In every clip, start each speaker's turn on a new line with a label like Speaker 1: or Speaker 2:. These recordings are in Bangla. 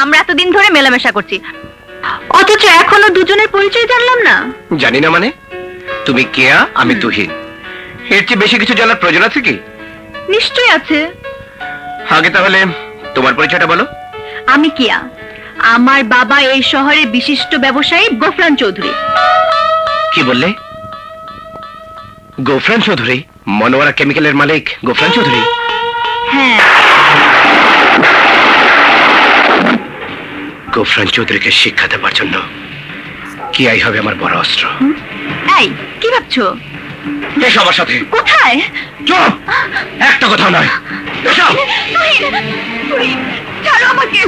Speaker 1: আমরা এতদিন ধরে মেলামেশা করছি, অথচ এখনো দুজনের পরিচয় জানলাম না।
Speaker 2: জানি না মানে? তুমি কেয়া, আমি তুহিন। এর চেয়ে বেশি কিছু জানার প্রয়োজন আছে কি?
Speaker 1: নিশ্চয় আছে।
Speaker 2: আগে তাহলে তোমার পরিচয়টা বলো।
Speaker 1: আমি কেয়া, আমার বাবা এই শহরের বিশিষ্ট ব্যবসায়ী গোফরান চৌধুরী।
Speaker 2: কি বললে? গোফরান চৌধুরী? মনোয়ারা কেমিক্যালের মালিক গোফরান চৌধুরী?
Speaker 1: হ্যাঁ।
Speaker 2: গোফরান চৌধুরীকে শিক্ষা দেওয়ার জন্য কিয়াই হবে আমার বড় অস্ত্র।
Speaker 1: এই, কি ভাবছো?
Speaker 2: এসো আমার সাথে।
Speaker 1: কোথায়?
Speaker 2: চুপ! একটা কথা নয়, এসো।
Speaker 1: ছাড়ো আমাকে।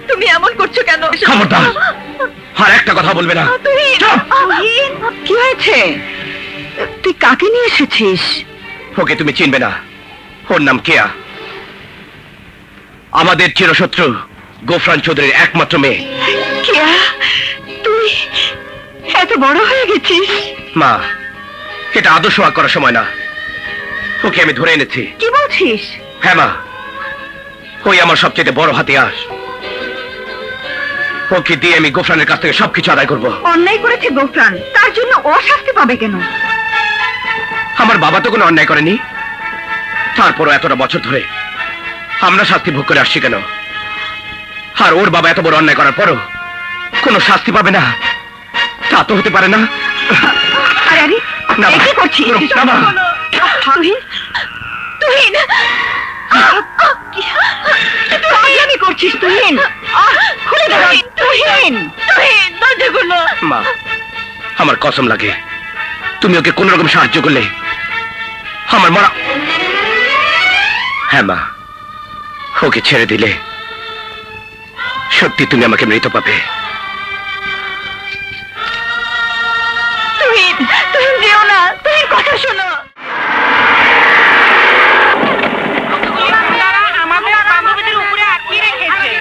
Speaker 1: তুমি এমন করছো কেন?
Speaker 2: খবরদার, আর একটা কথা বলবে না। চুপ!
Speaker 1: কি হয়েছে? তুই কাকে নিয়ে এসেছিস?
Speaker 2: ওকে তুমি চিনবে না, ওর নাম কেয়া। আমাদের চিরশত্রু গোফরান চৌধুরীর একমাত্র মেয়ে।
Speaker 1: কেয়া, তুই এত বড় হয়ে গেছিস?
Speaker 2: মা, এটা আদর্শ ওয়াক করার সময় না। ওকে আমি ধরে এনেছি।
Speaker 1: কি বলছিস?
Speaker 2: হ্যাঁ মা, ওই আমার সবচেয়ে বড় হাতিয়ার। ওকে দিয়ে আমি গোফরানের কাছ থেকে সবকিছু আদায় করব।
Speaker 1: অন্যায় করেছে গোফরান, তার জন্য ও শাস্তি পাবে কেন?
Speaker 2: আমার বাবা তো কোনো অন্যায় করেনি, তারপরও এতটা বছর ধরে আমরা শাস্তি ভোগ করে আসছি কেন? আর ওর বাবা এত বড় অন্যায় করার পরও কোনো শাস্তি পাবে না, তা তো হতে পারে না।
Speaker 1: আরে আরে,
Speaker 2: না,
Speaker 1: এ কি করছিস?
Speaker 2: না, মা।
Speaker 1: তুহিন, তুহিন, আমি করছিস তুহিন? খুলে দাও তুহিন, তুহিন, দরজা খুলো।
Speaker 2: মা, আমার কসম লাগে, তুমি ওকে কোন রকম সাহায্য করলে আমার মরা। হ্যাঁ মা, ওকে ছেড়ে দিলে সত্যি তুমি আমাকে মৃত পাবে।
Speaker 1: তুহিন, তুহিন যেও না, তুহিন কথা শোনো।
Speaker 3: আমাদের বান্ধবীদের উপরে আটকিয়ে রেখেছে।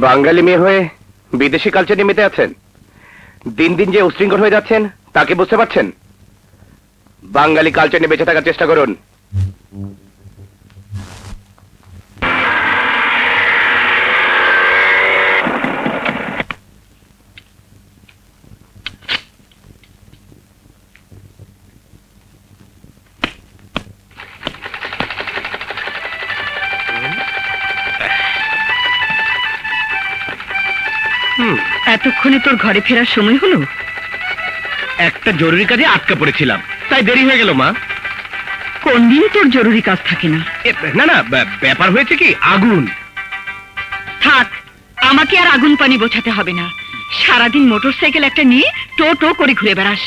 Speaker 2: বাঙালি মেয়ে হয়ে বিদেশি কালচার নিয়ে মেতে আছেন। দিন দিন যে উশৃঙ্খল হয়ে যাচ্ছেন তাকে বুঝতে পারছেন? বাঙালি কালচার নিয়ে বেঁচে থাকার চেষ্টা করুন।
Speaker 1: এতক্ষণে তোর ঘরে ফেরার সময় হলো?
Speaker 2: একটা জরুরি কাজে আটকা পড়েছিলাম, তাই দেরি হয়ে গেল মা।
Speaker 1: কোন দিন তোর জরুরি কাজ থাকে না?
Speaker 2: না না, ব্যাপার হয়েছে কি, আগুন।
Speaker 1: থাক, আমাকে আর আগুন পানি বোঝাতে হবে না। সারাদিন মোটরসাইকেল একটা নিয়ে টো টো করে ঘুরে বেড়াস।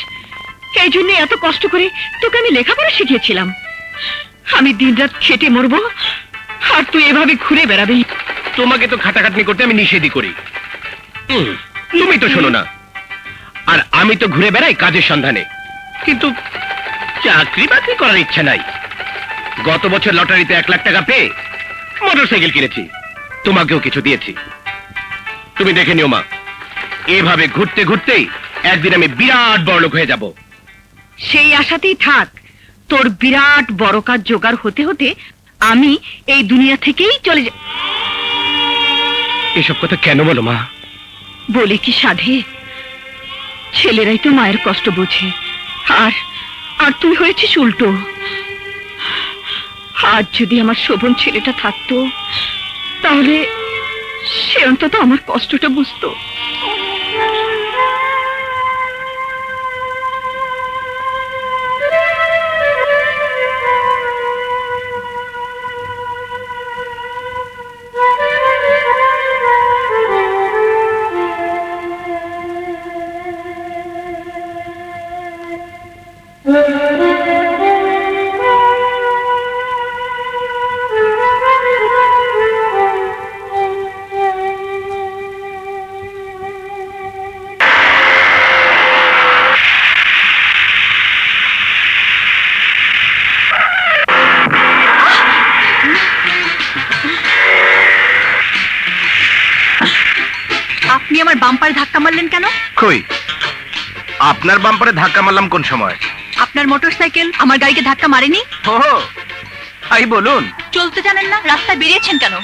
Speaker 1: এই জন্য এত কষ্ট করে তোকে আমি লেখাপড়া শিখিয়েছিলাম। আমি দিনরাত খেটে মরবো আর তুই এভাবে ঘুরে বেড়াবি?
Speaker 2: তোমাকে তো খাটাখাটনি করতে আমি নিষেধই করি, তুমি তো শোনো না। আর আমি তো ঘুরে বেড়াই কাজের সন্ধানে, কিন্তু চাকরি বাকরি করার ইচ্ছা নাই। গত বছর লটারিতে 1 লাখ টাকা পেয়ে মোটরসাইকেল কিনেছি, তোমাকেও কিছু দিয়েছি। তুমি দেখে নিও মা, এভাবে ঘুরতে ঘুরতেই একদিন আমি বিরাট বড়লোক হয়ে যাব।
Speaker 1: সেই আশাতেই থাক। তোর বিরাট বড় কাজ জোগাড় হতে হতে আমি এই দুনিয়া থেকেই চলে যাব।
Speaker 2: এসব কথা কেন বলো মা?
Speaker 1: বলে কি সাধে? ছেলেরাই তো মায়ের কষ্ট বোঝে, আর আর তুই হয়েছিস উল্টো। আজ যদি আমার শোভন ছেলেটা থাকতো, তাহলে সে অন্তত আমার কষ্টটা বুঝতো।
Speaker 3: আপনি আমার বাম্পারে ধাক্কা মারলেন কেন?
Speaker 2: কই, আপনার বাম্পারে ধাক্কা মারলাম কোন সময়?
Speaker 3: আপনার মোটরসাইকেল আমার গাড়িকে ধাক্কা মারেনি?
Speaker 2: ও আই বলুন,
Speaker 3: চলতে জানেন না? রাস্তায় বেরিয়েছেন কেন?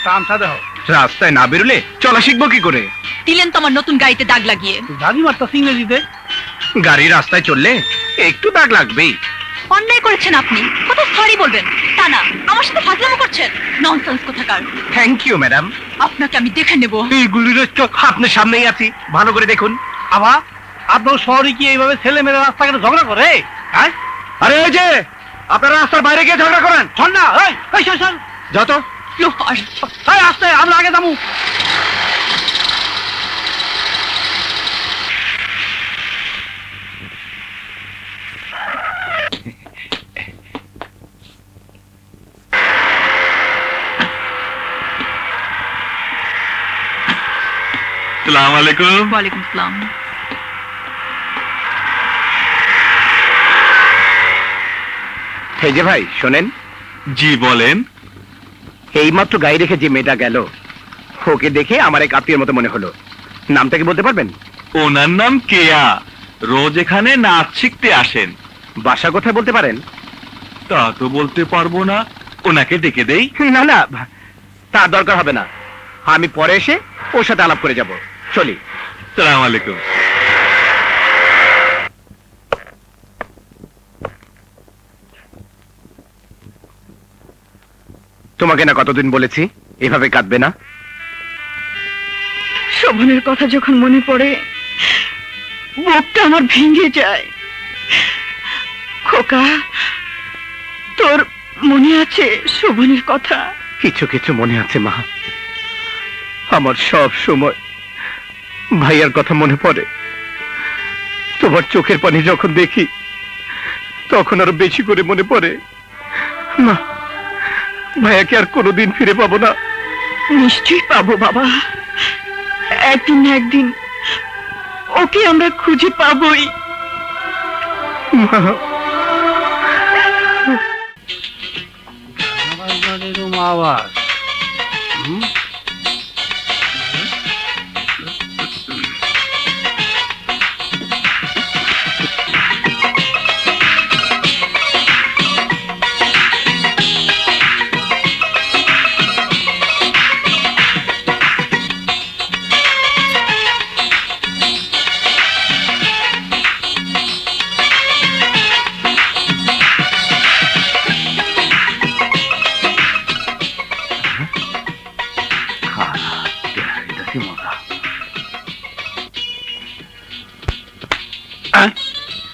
Speaker 2: রাস্তায় না বেরোলে চলা শিখবো কি করে?
Speaker 3: দিলেন তো আমার নতুন গাড়িতে দাগ লাগিয়ে।
Speaker 4: দাদি মারতা ইংরেজিতে।
Speaker 2: গাড়ি রাস্তায় চললে একটু দাগ লাগবেই।
Speaker 3: অন্যায় করেছেন আপনি, কোথায় সরি বলবেন? তা না, আমার সাথে ফাজলামো করছেন। ননসেন্স কোথাকার।
Speaker 2: Thank you madam.
Speaker 3: আপনাকে আমি দেখে নেব।
Speaker 2: এইগুলির আপনার সামনেই আছি, ভালো করে দেখুন।
Speaker 4: আবার আপনার শহরে কি এইভাবে ছেলে মেয়েরা রাস্তাঘাটে ঝগড়া করে? হ্যাঁ,
Speaker 2: আরে এই যে আপনারা রাস্তার বাইরে গিয়ে ঝগড়া করেন।
Speaker 4: শোন না, এই শোন শোন,
Speaker 2: যত
Speaker 3: লোহার।
Speaker 4: এই আস্তে, আমরা আগে যাবো।
Speaker 2: সালাম আলাইকুম।
Speaker 3: ওয়ালাইকুম আসসালাম।
Speaker 2: এই যে ভাই শোনেন।
Speaker 5: জি বলেন।
Speaker 2: এইমাত্র গাড়ি রেখে যে মেয়েটা গেল, ওকে দেখে আমার এক আত্মীয়ের মতো মনে হলো। নামটা কি বলতে পারবেন?
Speaker 5: ওনার নাম কেয়া, রোজ এখানে নাচ শিখতে আসেন।
Speaker 2: বাসা কোথায় বলতে পারেন?
Speaker 5: তা তো বলতে পারবো না, ওনাকে ডেকে দেই।
Speaker 2: না না, তার দরকার হবে না, আমি পরে এসে ওর সাথে আলাপ করে যাব। চলি।
Speaker 5: সালাম আলাইকুম।
Speaker 2: তোমাকে না কতদিন বলেছি এভাবে কাঁদবে না।
Speaker 1: শোভনের কথা যখন মনে পড়ে, বুকটা আমার ভেঙে যায়। খোকা, তোর মনে আছে শোভনের কথা?
Speaker 2: কিছু কিছু মনে আছে মা। আমার সব সময় ভাইয়ার কথা মনে পড়ে। তোমার চোখের পানি যখন দেখি, তখন আরো বেশি করে মনে পড়ে। মা, ভাইয়াকে আর কোনোদিন ফিরে পাবো না।
Speaker 1: নিশ্চয়ই পাবো বাবা, একদিন না একদিন ওকে আমরা খুঁজে পাবোই।
Speaker 2: মা,
Speaker 4: আওয়াজ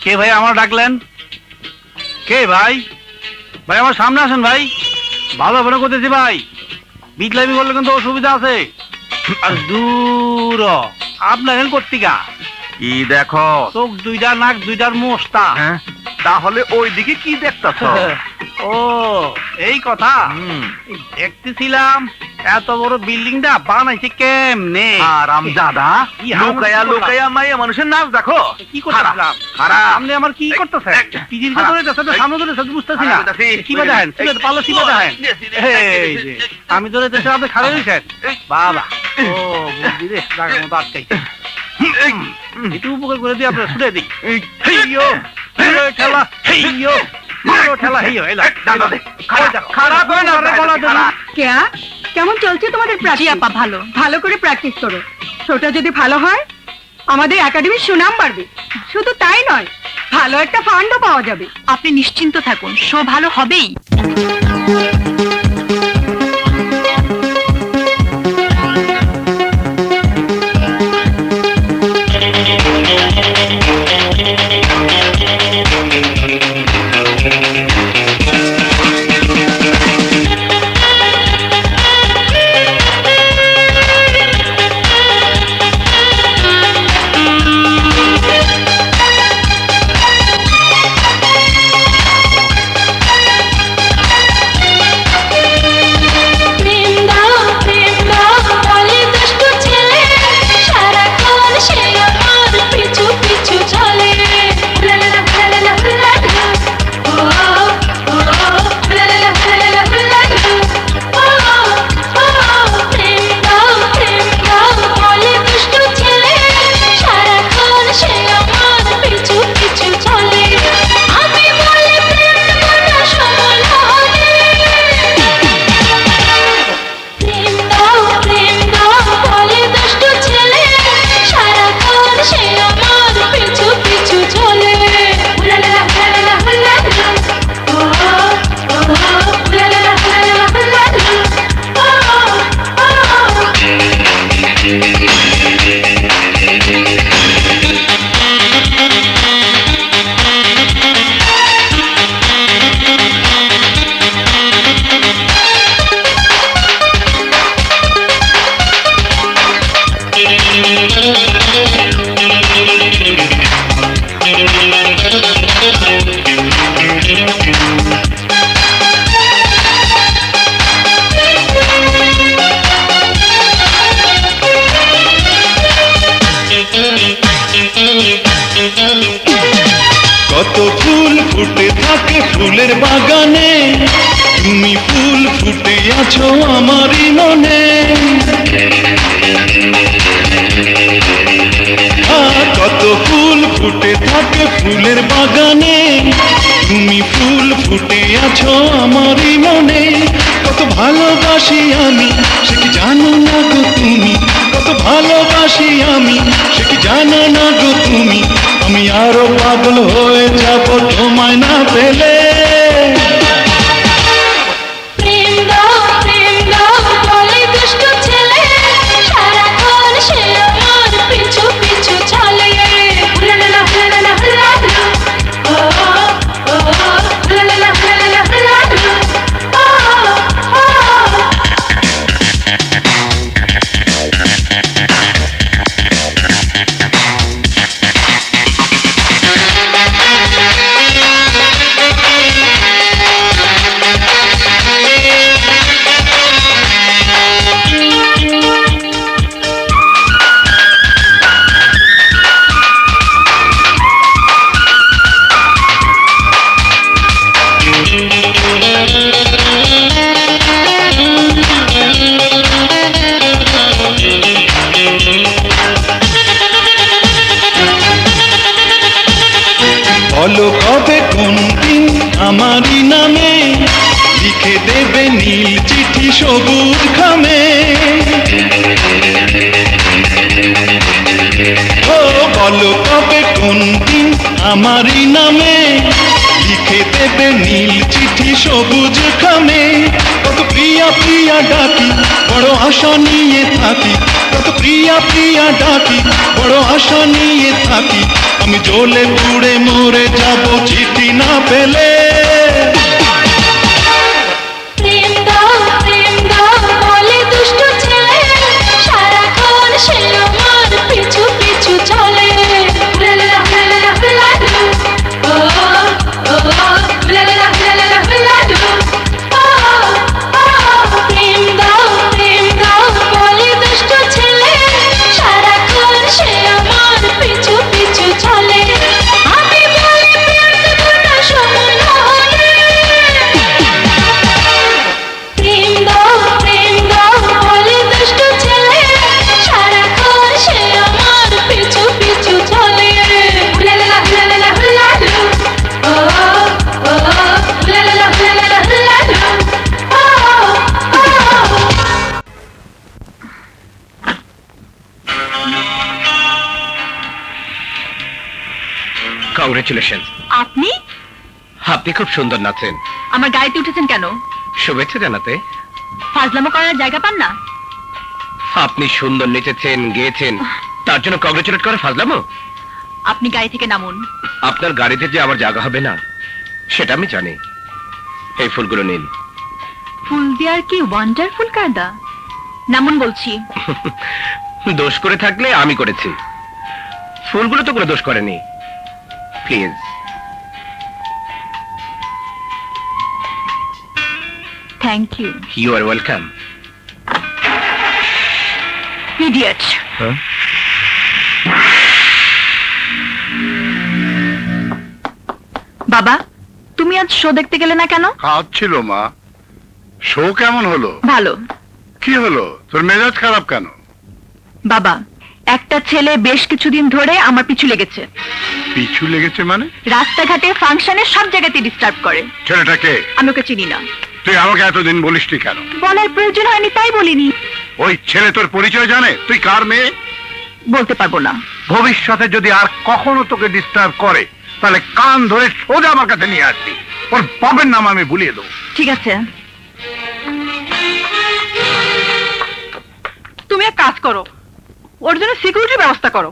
Speaker 4: কে ভাই আমার ডাকলেন? কে ভাই? ভাই আমার সামনে আসেন ভাই। ভালো মনে করতেছি ভাই, বিটলামি করলে কিন্তু অসুবিধা আছে। আর দূর আপনার হেন কর্তিকা
Speaker 5: কি দেখো?
Speaker 4: চোখ দুইটা, নাক দুইটার মোস্তা।
Speaker 5: তাহলে ওই দিকে কি দেখতেছ?
Speaker 4: ও এই কথা। দেখতেছিলাম এত বড় বিল্ডিংটা বানাইছে কেমনে।
Speaker 5: আরামজাদা,
Speaker 4: কি হারাম
Speaker 5: লুকায়া
Speaker 4: কথা।
Speaker 5: লুকায়া মাইয়া মানুষের নাচ দেখো।
Speaker 4: কি করতেছিলাম?
Speaker 5: খারাপ।
Speaker 4: আপনি আমার কি করতেছেন? পিজির
Speaker 5: খারাপ।
Speaker 4: ভিতরে যাচ্ছে, সামনে ধরে যাচ্ছে, বুঝতেছি না।
Speaker 5: খারাপ,
Speaker 4: কিবা দেখেন, পালো সিবা দেখেন। এই যে, আমি ধরে যাচ্ছি, আপনি খারাপ হয়েছেন বাবা। ও বুঝলি রে, জায়গার মতো আটকাইছে। একটু উপকার করে দিয়ে আপনার ছুটে দিই। হেইয়ো, হেইয়ো ঠেলা, হেইয়ো, হেইয়ো ঠেলা, হেইয়ো, এলা, এলা।
Speaker 5: খারাপ হয় না,
Speaker 4: গলা ধরি।
Speaker 1: কেয়া, কেমন চলছে তোমাদের
Speaker 3: জি
Speaker 1: প্র্যাকটিস?
Speaker 3: আপা, ভালো।
Speaker 1: ভালো করে প্র্যাকটিস করো। শোটা যদি ভালো হয়, আমাদের একাডেমির সুনাম বাড়বে। শুধু তাই নয়, ভালো একটা ফান্ডও পাওয়া যাবে।
Speaker 3: আপনি নিশ্চিন্ত থাকুন, শো ভালো হবেই।
Speaker 6: কত ফুল ফুটে থাকে ফুলের বাগানে, তুমি ফুল ফুটে আছো আমারই মনে। কত ফুল ফুটে থাকে ফুলের বাগানে, তুমি ফুল ফুটে আছো আমারই মনে। কত ভালোবাসি আমি সে কি জানো না গো তুমি, কত ভালোবাসি আমি সে কি জানো না গো তুমি। আমি আরো পাগল হয়ে যাব তোমায় না পেলে। বলো কবে কোন দিন আমারই নামে লিখে দেবে নীল চিঠি সবুজ খামে। ও বলো কবে কোন দিন আমারই নামে লিখে দেবে নীল চিঠি সবুজ খামে। কত প্রিয়া প্রিয়া ডাকি বড় আশা নিয়ে থাকি, কত প্রিয়া প্রিয়া ডাকি বড় আশা নিয়ে থাকি। আমি জ্বলে পুড়ে মরে যাব চিঠি না পেলে।
Speaker 7: পিছু পিছু চলে আমি বলি প্রেম দেব না সময় না
Speaker 2: কংগ্রেচুলেশন।
Speaker 3: আপনি
Speaker 2: আপনি খুব সুন্দর নাচেন।
Speaker 3: আমার গাড়িতে উঠেছেন কেন?
Speaker 2: শুভেচ্ছা জানাতে।
Speaker 3: ফাজলামো করার জায়গা পান না?
Speaker 2: আপনি সুন্দর নেচেছেন, গেয়েছেন, তার জন্য কংগ্রেচুলেট করে ফাজলামো?
Speaker 3: আপনি গাড়ি থেকে নামুন।
Speaker 2: আপনার গাড়িতে যে আমার জায়গা হবে না সেটা আমি জানি। এই ফুলগুলো নিন।
Speaker 3: ফুল দেওয়ার কি ওয়ান্ডারফুল কায়দা? নামুন বলছি।
Speaker 2: দোষ করে থাকলে আমি করেছি, ফুলগুলো তো কোনো দোষ করেনি। Please.
Speaker 3: Thank you.
Speaker 2: You are welcome.
Speaker 3: Idiot. বাবা, তুমি আজ শো দেখতে গেলে না কেন?
Speaker 7: কাজ ছিল মা। শো কেমন হলো?
Speaker 3: ভালো।
Speaker 7: কি হলো, তোর মেজাজ খারাপ কেন?
Speaker 3: বাবা, একটা ছেলে বেশ কিছুদিন ধরে আমার পিছু লেগেছে।
Speaker 7: পিছু লেগেছে মানে?
Speaker 3: রাস্তাঘাটে, ফাংশনে, সব জায়গাতে ডিস্টার্ব করে।
Speaker 7: ছেলেটাকে?
Speaker 3: আমি ওকে চিনি না।
Speaker 7: তুই আমাকে এতদিন বলিসনি কেন?
Speaker 3: বলার প্রয়োজন হয়নি তাই বলিনি।
Speaker 7: ওই ছেলে তোর পরিচয় জানে? তুই কার মেয়ে?
Speaker 3: বলতে পারবো না।
Speaker 7: ভবিষ্যতে যদি আর কখনো তোকে ডিস্টার্ব করে তাহলে কান ধরে সোজা আমার কাছে নিয়ে আসবি। ওর বাপের নাম আমি ভুলিয়ে দেবো।
Speaker 3: ঠিক আছে। তুমি এক কাজ করো, ওর জন্য সিকিউরিটির ব্যবস্থা করো।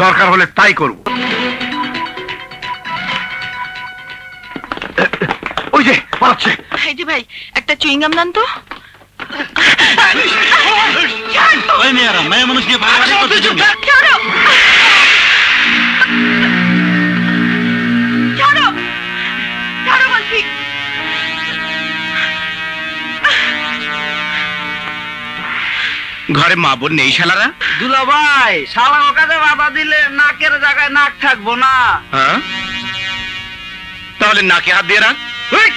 Speaker 7: দরকার হলে তাই করব। ওই যে পালাচ্ছে।
Speaker 3: এই যে ভাই, একটা চুইংগাম দেন তো।
Speaker 5: ওই মেয়েরা মেয়ে মানুষ নিয়ে
Speaker 3: ছাড়ো! ছাড়ো! ছাড়ো বলছি।
Speaker 2: ঘরে মা বোন নেই শালারা?
Speaker 4: দুলা ভাই, শালা ওকাতে বাধা দিলে নাকের জায়গায় নাক থাকবো না।
Speaker 2: হ্যাঁ, তাহলে নাকে হাত দিয়ে রাখ।
Speaker 7: এই!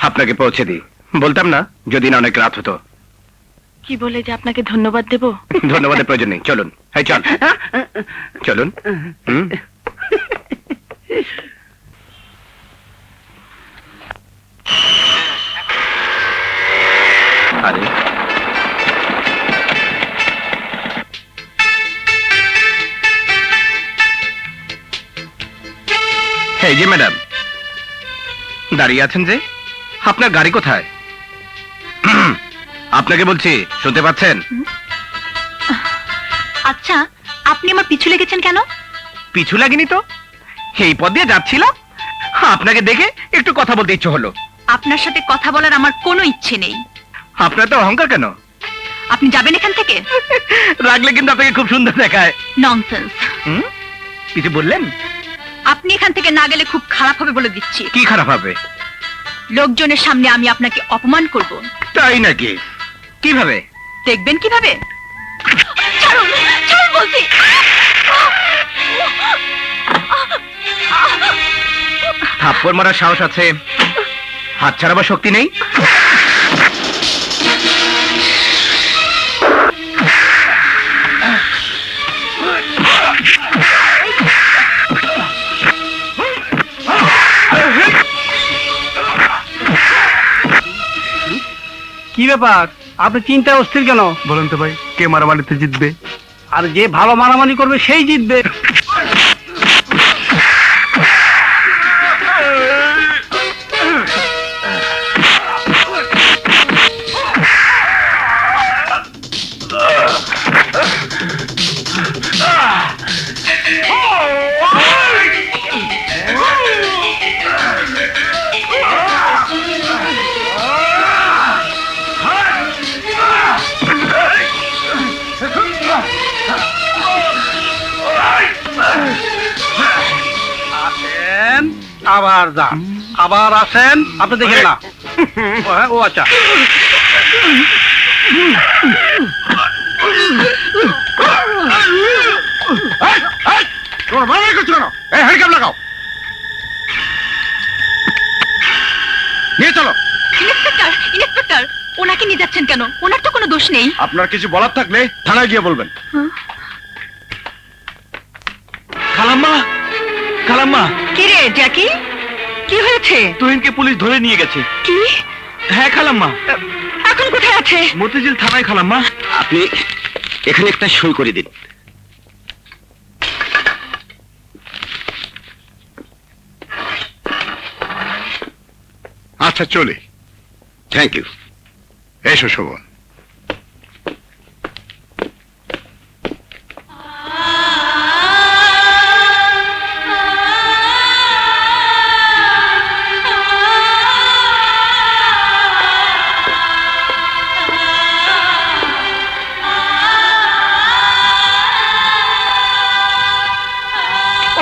Speaker 2: আপনাকে পৌঁছে দিই, বলতাম না যদি না অনেক রাত হতো।
Speaker 3: কি বলে যে আপনাকে ধন্যবাদ দেব?
Speaker 2: ধন্যবাদের প্রয়োজন নেই, চলুন। এই চল, চলুন। হুম। আরে এই যে ম্যাডাম দাঁড়িয়ে আছেন যে, আপনার গাড়ি কোথায়? আপনাকে বলছি, শুনতে পাচ্ছেন?
Speaker 3: আচ্ছা, আপনি আমার পিছু লেগেছেন কেন?
Speaker 2: পিছু লাগেনি তো, এই পথ দিয়ে যাচ্ছিলাম, আপনাকে দেখে একটু কথা বলতে ইচ্ছে হলো।
Speaker 3: আপনার সাথে কথা বলার আমার কোনো ইচ্ছে নেই।
Speaker 2: আপনার তো অহংকার কেন?
Speaker 3: আপনি যাবেন এখান থেকে?
Speaker 2: রাখলে কিন্তু আপনাকে খুব সুন্দর দেখায়।
Speaker 3: ননসেন্স।
Speaker 2: কিছু বললেন?
Speaker 3: আপনি এখান থেকে না গেলে খুব খারাপ হবে বলে দিচ্ছি।
Speaker 2: কি খারাপ হবে?
Speaker 3: লোকজনের সামনে আমি আপনাকে অপমান করব।
Speaker 2: তাই নাকি? কিভাবে?
Speaker 3: দেখবেন কিভাবে। ছাড়ুন, ছাড়ুন বলছি।
Speaker 2: থাপ্পড় মারার সাহস আছে, হাত ছাড়াবার শক্তি নেই?
Speaker 4: কি ব্যাপার, আপনি চিন্তা অস্থির কেন?
Speaker 7: বলেন তো ভাই, কে মারামারিতে জিতবে?
Speaker 4: আর যে ভালো মারামারি করবে সেই জিতবে। আবার যান, আবার আসেন, আপনি দেখেন না। ও হ্যাঁ, ও আচ্ছা।
Speaker 7: তোমার মারামারি করছো কেন? এই হ্যান্ডকাপ লাগাও, নিয়ে চলো।
Speaker 3: ইন্সপেক্টর, ইন্সপেক্টর, ওনাকে নিয়ে যাচ্ছেন কেন? ওনার তো কোনো দোষ নেই।
Speaker 2: আপনার কিছু বলার থাকলে থানায় গিয়ে বলবেন।
Speaker 5: খালাম্মা, খালাম্মা,
Speaker 1: কি রে জ্যাকি, কি হয়েছে?
Speaker 5: তুহিনকে পুলিশ ধরে নিয়ে গেছে।
Speaker 1: কি?
Speaker 5: হ্যাঁ খালাম্মা,
Speaker 1: এখন কোথায় আছে?
Speaker 5: মতিঝিল থানায় খালাম্মা।
Speaker 2: আপনি এখানে একটা সই করে দিন।
Speaker 7: আচ্ছা চলে,
Speaker 2: থ্যাংক ইউ।
Speaker 7: এসো শোভন।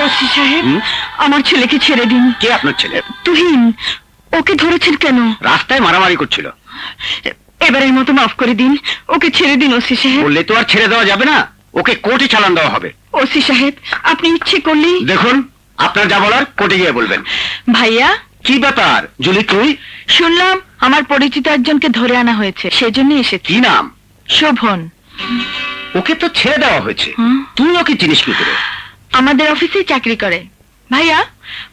Speaker 1: ওসি সাহেব,
Speaker 2: হুম?
Speaker 1: আমার ছেলেকে ছেড়ে দিন।
Speaker 2: কে আপনার ছেলে?
Speaker 1: তুহিন, ওকে ধরেছেন কেন?
Speaker 2: রাস্তায় মারামারি করছিল।
Speaker 1: এবারের মতো মাফ করে দিন, ওকে ছেড়ে দিন ওসি সাহেব।
Speaker 2: বললে তো আর ছেড়ে দেওয়া যাবে না, ওকে কোর্টে চালান দেওয়া হবে।
Speaker 1: ওসি সাহেব, আপনি ইচ্ছে করলেই।
Speaker 2: দেখুন, আপনার যা বলার কোর্টে গিয়ে বলবেন।
Speaker 1: ভাইয়া,
Speaker 2: কি ব্যাপার জুলি, তুই?
Speaker 1: শুনলাম আমার পরিচিত একজনকে ধরে আনা হয়েছে, সেজন্য এসেছি।
Speaker 2: কি নাম?
Speaker 1: শোভন।
Speaker 2: ওকে তো ছেড়ে দেওয়া হয়েছে,
Speaker 1: হুম?
Speaker 2: তুই ওকে চিনিস কি করে?
Speaker 1: আমাদের অফিসে চাকরি করে। ভাইয়া,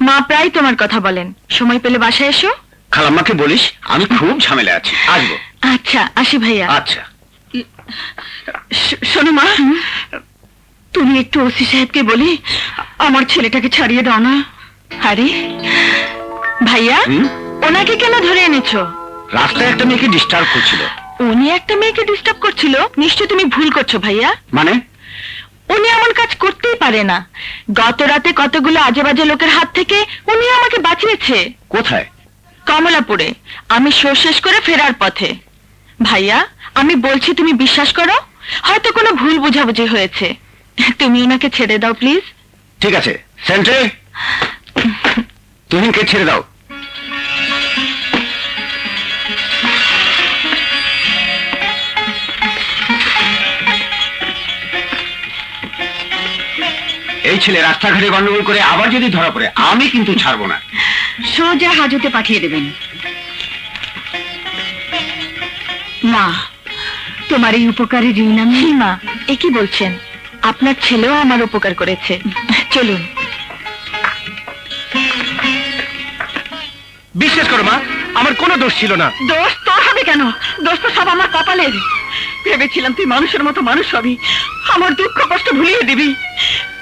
Speaker 1: মা প্রায় তোমার কথা বলেন, সময় পেলে বাসায় এসো।
Speaker 2: খালাম্মাকে বলিস আমি খুব ঝামেলা আছি, আসবো।
Speaker 1: আচ্ছা, আসি ভাইয়া।
Speaker 2: আচ্ছা।
Speaker 1: শোনো মা, তুমি একটু ওসি সাহেবকে বলি আমার ছেলেটাকে ছাড়িয়ে দাও না। আরে ভাইয়া,
Speaker 2: হুম?
Speaker 1: ওনাকে কেন ধরে এনেছো?
Speaker 2: রাস্তায় একটা মেয়েকে ডিস্টার্ব করছিল।
Speaker 1: উনি একটা মেয়েকে ডিস্টার্ব করছিল? নিশ্চয় তুমি ভুল করছো ভাইয়া।
Speaker 2: মানে?
Speaker 1: উনি এমন কাজ করতেই পারে না। গত রাতে কতগুলো আজে বাজে লোকের হাত থেকে উনি আমাকে বাঁচিয়েছে।
Speaker 2: কোথায়?
Speaker 1: কমলাপুরে, আমি শো শেষ করে ফেরার পথে। ভাইয়া, আমি বলছি তুমি বিশ্বাস করো, হয়তো কোনো ভুল বোঝাবুঝি হয়েছে। তুমি ওনাকে ছেড়ে দাও প্লিজ।
Speaker 2: ঠিক আছে, সেন্ট্রে তুহিনকে ছেড়ে দাও। এই ছেলে রাস্তাঘাটে গন্ডগোল করে আবার যদি ধরা পড়ে, আমি কিন্তু ছাড়বো না।
Speaker 1: সোজা হাজতে পাঠিয়ে দেবেন। মা, তোমার এই উপকারে ঋণ আমি। মা, এ কি বলছেন? আপনার ছেলেও আমার উপকার করেছে। চলুন।
Speaker 2: বিশ্বাস করো মা, আমার কোনো দোষ ছিল না।
Speaker 1: দোষ তোর হবে কেন? দোষ তো সব আমার কপালের। ভেবেছিলাম তুই মানুষের মতো মানুষ হবি, আমার দুঃখ কষ্ট ভুলিয়ে দিবি।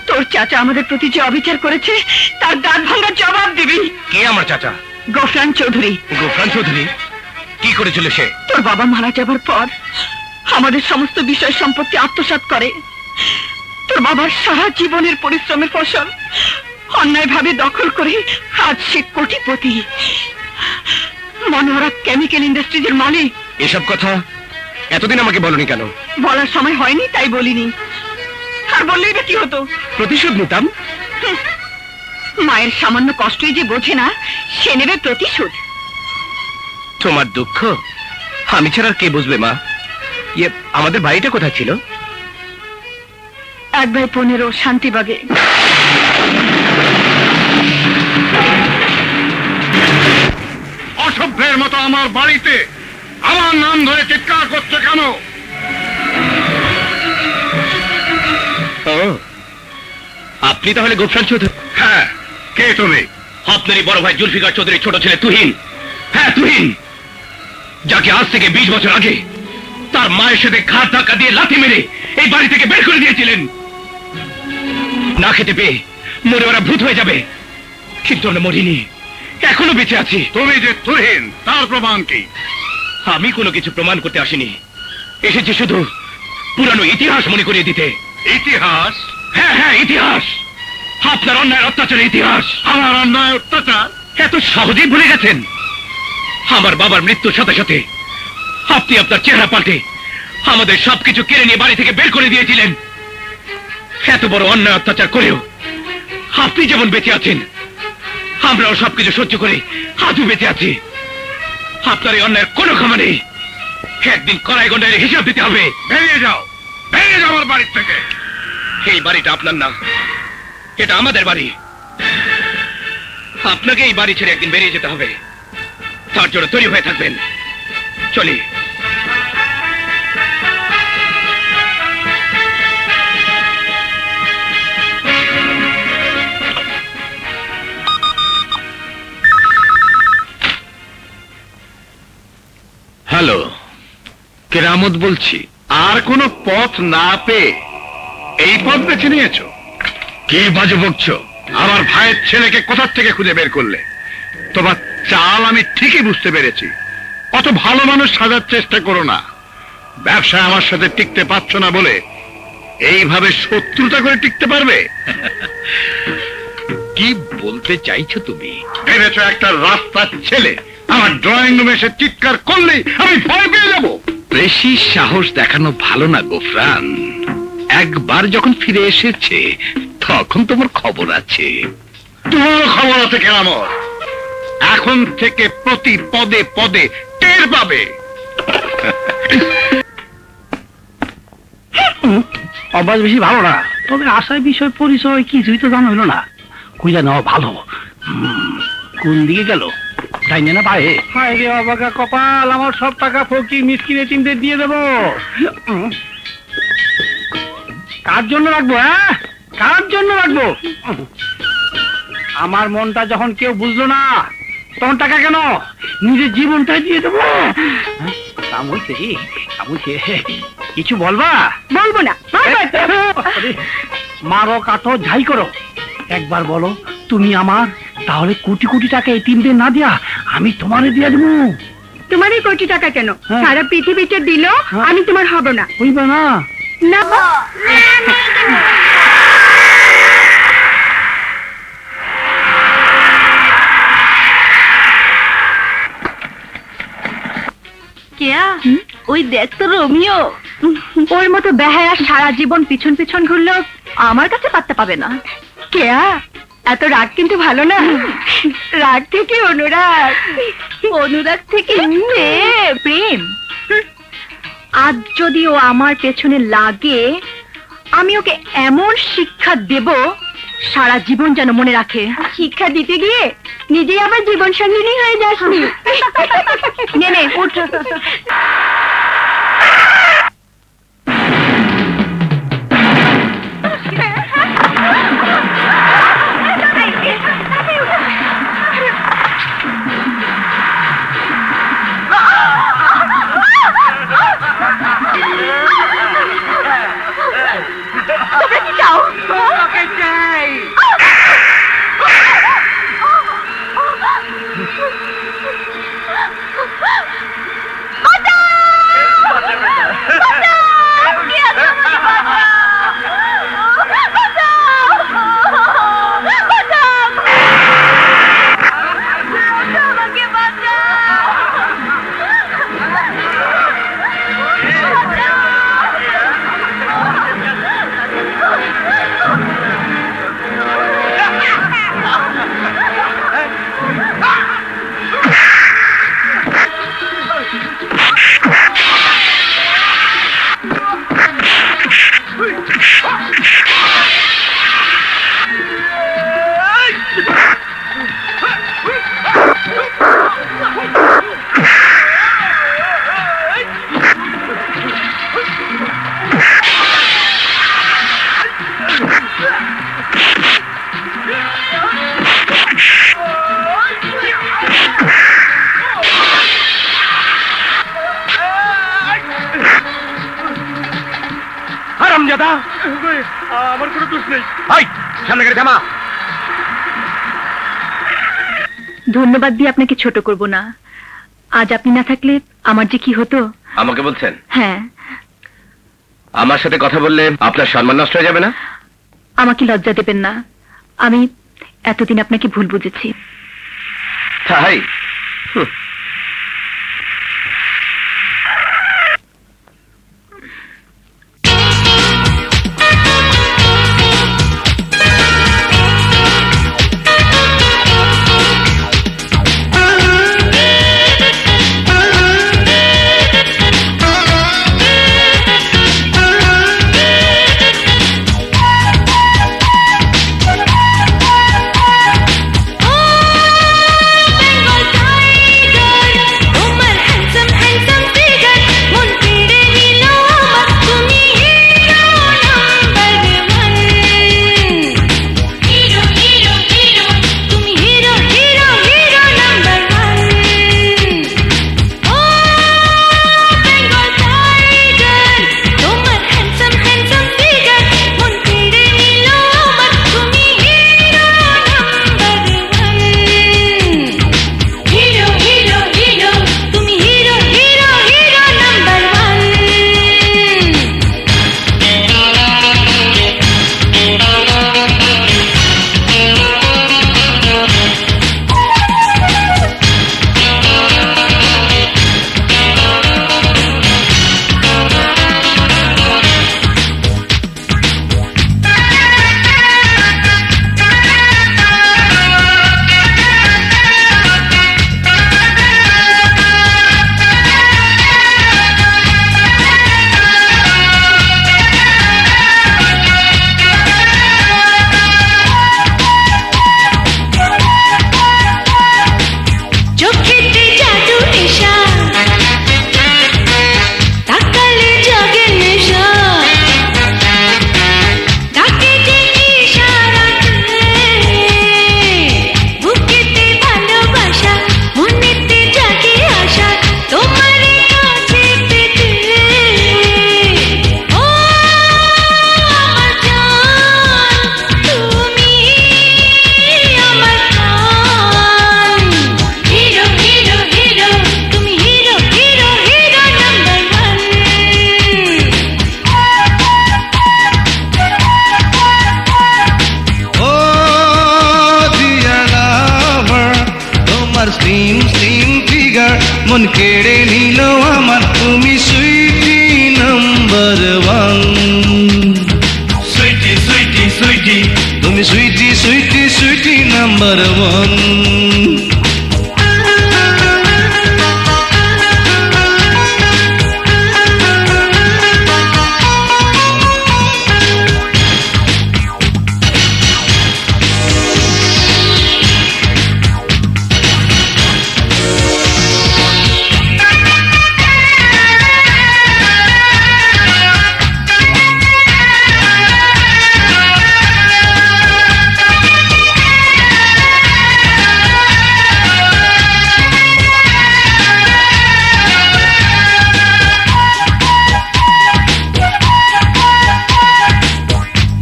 Speaker 1: তোর চাচা আমাদের প্রতি যে অবিচার করেছে তার দাঁত ভাঙার জবাব দিবি।
Speaker 2: কে আমার চাচা?
Speaker 1: গোফরান চৌধুরী।
Speaker 2: গোফরান চৌধুরী কি করেছিল সে?
Speaker 1: তোর বাবা মারা যাবার পর আমাদের সমস্ত বিষয় সম্পত্তি আত্মসাৎ করে। তোর বাবার সারা জীবনের পরিশ্রমের ফসল অন্যায়ভাবে দখল করে আজ সে কোটিপতি। মনোহরা কেমিক্যাল ইন্ডাস্ট্রিজের মালিক।
Speaker 2: এসব কথা এতদিন আমাকে বলনি কেন?
Speaker 1: বলার সময় হয়নি তাই বলিনি। আর বললেই বা কি হতো?
Speaker 2: প্রতিশোধ নিতাম।
Speaker 1: মায়ের সামান্য কষ্টই যে বোঝে না, সে নেবে প্রতিশোধ।
Speaker 2: তোমার দুঃখ আমি ছাড়া আর কে বুঝবে মা? ইয়ে, আমাদের বাড়িটা কোথায় ছিল?
Speaker 1: 1/15 শান্তিবাগে।
Speaker 7: অসভ্যের মতো আমার বাড়িতে আমার নাম ধরে চিৎকার করছে কেন?
Speaker 2: ও, আপনি তাহলে গোফরান চৌধুরী?
Speaker 7: হ্যাঁ, কে তুমি?
Speaker 2: আপনারই বড় ভাই জুলফিকার চৌধুরীর ছোট ছেলে তুহিন। হ্যাঁ, তুহিন, যাকে আজ থেকে 20 বছর আগে তার মায়ের সাথে ঘাট ধাক্কা দিয়ে লাথি মেরে এই বাড়ি থেকে বের করে দিয়েছিলেন। না খেতে পেয়ে মরে ওরা ভূত হয়ে যাবে, কিন্তু আমরা মরিনি, এখনো বেঁচে আছি।
Speaker 7: তুমি যে তুহিন, তার প্রমাণ কি?
Speaker 2: আমি কোনো কিছু প্রমাণ করতে আসিনি, এসেছি শুধু পুরানো ইতিহাস মনে করিয়ে দিতে।
Speaker 7: ইতিহাস?
Speaker 2: হ্যাঁ হ্যাঁ, ইতিহাস, আপনার অন্যায় অত্যাচারের ইতিহাস।
Speaker 7: আমার অন্যায় অত্যাচার?
Speaker 2: এত সহজেই ভুলে গেছেন? আমার বাবার মৃত্যুর সাথে সাথে আপনি আপনার চেহারা পাল্টে আমাদের সবকিছু কেড়ে নিয়ে বাড়ি থেকে বের করে দিয়েছিলেন। এত বড় অন্যায় অত্যাচার করেও আপনি যেমন বেঁচে আছেন, আমরাও সবকিছু সহ্য করে আজও বেঁচে আছি। আপনার এই অন্যায়ের কোনো ক্ষমা নেই। একদিন কড়াই গন্ডায় হিসাব দিতে হবে। বেরিয়ে যাও আমার বাড়ির থেকে। এই বাড়িটা আপনার না, এটা আমাদের বাড়ি। আপনাকে এই বাড়ি ছেড়ে একদিন বেরিয়ে যেতে হবে। তার জন্য তৈরি হয়ে থাকবেন। চলি। হ্যালো, কেরামত বলছি। আর কোনো পথ না পেয়ে এই পথ বেছে নিয়েছো? কি বাজে বকছো? আমার ভাইয়ের ছেলেকে কোথা থেকে খুঁজে বের করলে? তোমার চাল আমি ঠিকই বুঝতে পেরেছি। অত ভালো মানুষ সাজার চেষ্টা করো না। ব্যবসায় আমার সাথে টিকতে পারছো না বলে এইভাবে শত্রুতা করে টিকতে পারবে? কি বলতে চাইছো তুমি? ভেবেছো একটা রাস্তার ছেলে আমার ড্রয়িং রুমে এসে চিৎকার করলেই আমি ভয় পেয়ে যাব? বেশি সাহস দেখানো ভালো না গোফরান। একবার যখন ফিরে এসেছে তখন তোমার খবর আছে। তোমার খবর আছে কেরামত। এখন থেকে প্রতি পদে পদে টের পাবে।
Speaker 4: অভ্যাস বেশি ভালো না, তবে আশায় বিষয় পরিচয় কিছুই তো জানা হইলো না। খুঁজে নেওয়া ভালো। কোন দিকে গেল? ডাইনে না পায়ে? হায় রে অবাকা কপাল, আমার সব টাকা ফকির মিসকিন এতিমদের দিয়ে দেবো। কার জন্য রাখবো? হ্যাঁ, কার জন্য রাখবো? আমার মনটা যখন কেউ বুঝলো না তখন টাকা কেন, নিজের জীবনটাই দিয়ে দেবো। কিছু বলবা?
Speaker 1: বলবো না।
Speaker 4: মারো কাটো যাই করো, একবার বলো তুমি আমার, তাহলে কোটি কোটি টাকা এতিমদের না দিয়া আমি তোমারে দিয়ে দেবো।
Speaker 1: তোমার এই কোটি টাকা কেন?
Speaker 4: হ্যাঁ।
Speaker 1: সারা পৃথিবীতে দিল,
Speaker 4: হ্যাঁ।
Speaker 1: আমি তোমার হব না।
Speaker 4: হইবা না?
Speaker 1: না।
Speaker 3: কেয়া, ওই দেখ তো রোমিও।
Speaker 1: ওর মতো বেহায়া সারা জীবন পিছন পিছন ঘুরলেও আমার কাছে পাত্তা পাবে না। কেয়া, এত রাগ কিন্তু ভালো না। রাগ থেকে অনুরাগ,
Speaker 3: অনুরাগ থেকে
Speaker 1: প্রেম। আজ যদি ও আমার পেছনে লাগে, আমি ওকে এমন শিক্ষা দেব সারা জীবন যেন মনে রাখে। শিক্ষা দিতে গিয়ে নিজেই আবার জীবন সঙ্গিনী হয়ে যাসনি। নে নে উঠ। তোমরা কি চাও?
Speaker 2: হারামজাদা, আমার কোনো দোষ নেই। ভাই সামনে গাড়ি থামা।
Speaker 1: ধন্যবাদ দিয়ে আপনাকে ছোট করব না। আজ আপনি না থাকলে আমার যে কি হতো।
Speaker 2: আমাকে বলছেন?
Speaker 1: হ্যাঁ।
Speaker 2: আমার সাথে কথা বললে আপনার সম্মান নষ্ট হয়ে যাবে না?
Speaker 1: আমাকে লজ্জা দেবেন না। আমি এতদিন আপনাকে ভুল বুঝেছি।
Speaker 2: তাই?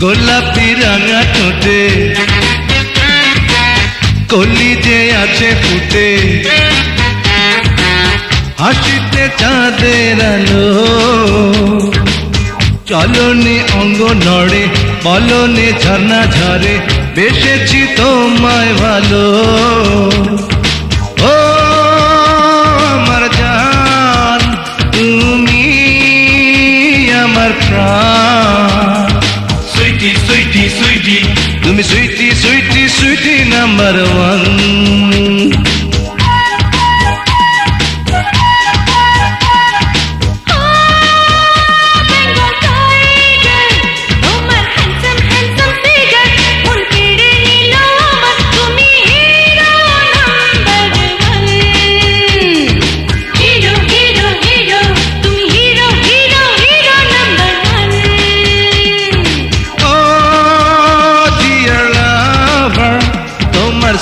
Speaker 6: গোলাপি রাঙা ঠোঁটে কলি যে আছে ফুটে, হাসিতে চাঁদের আলো, চলনে অঙ্গ নড়ে, বলনে ঝর্ণা ঝরে, বেসেছি তোমায় ভালো। ও আমার জান, তুমি আমার প্রাণ, সুইটি সুইটি সুইটি, তুমি sweetie sweetie sweetie number one.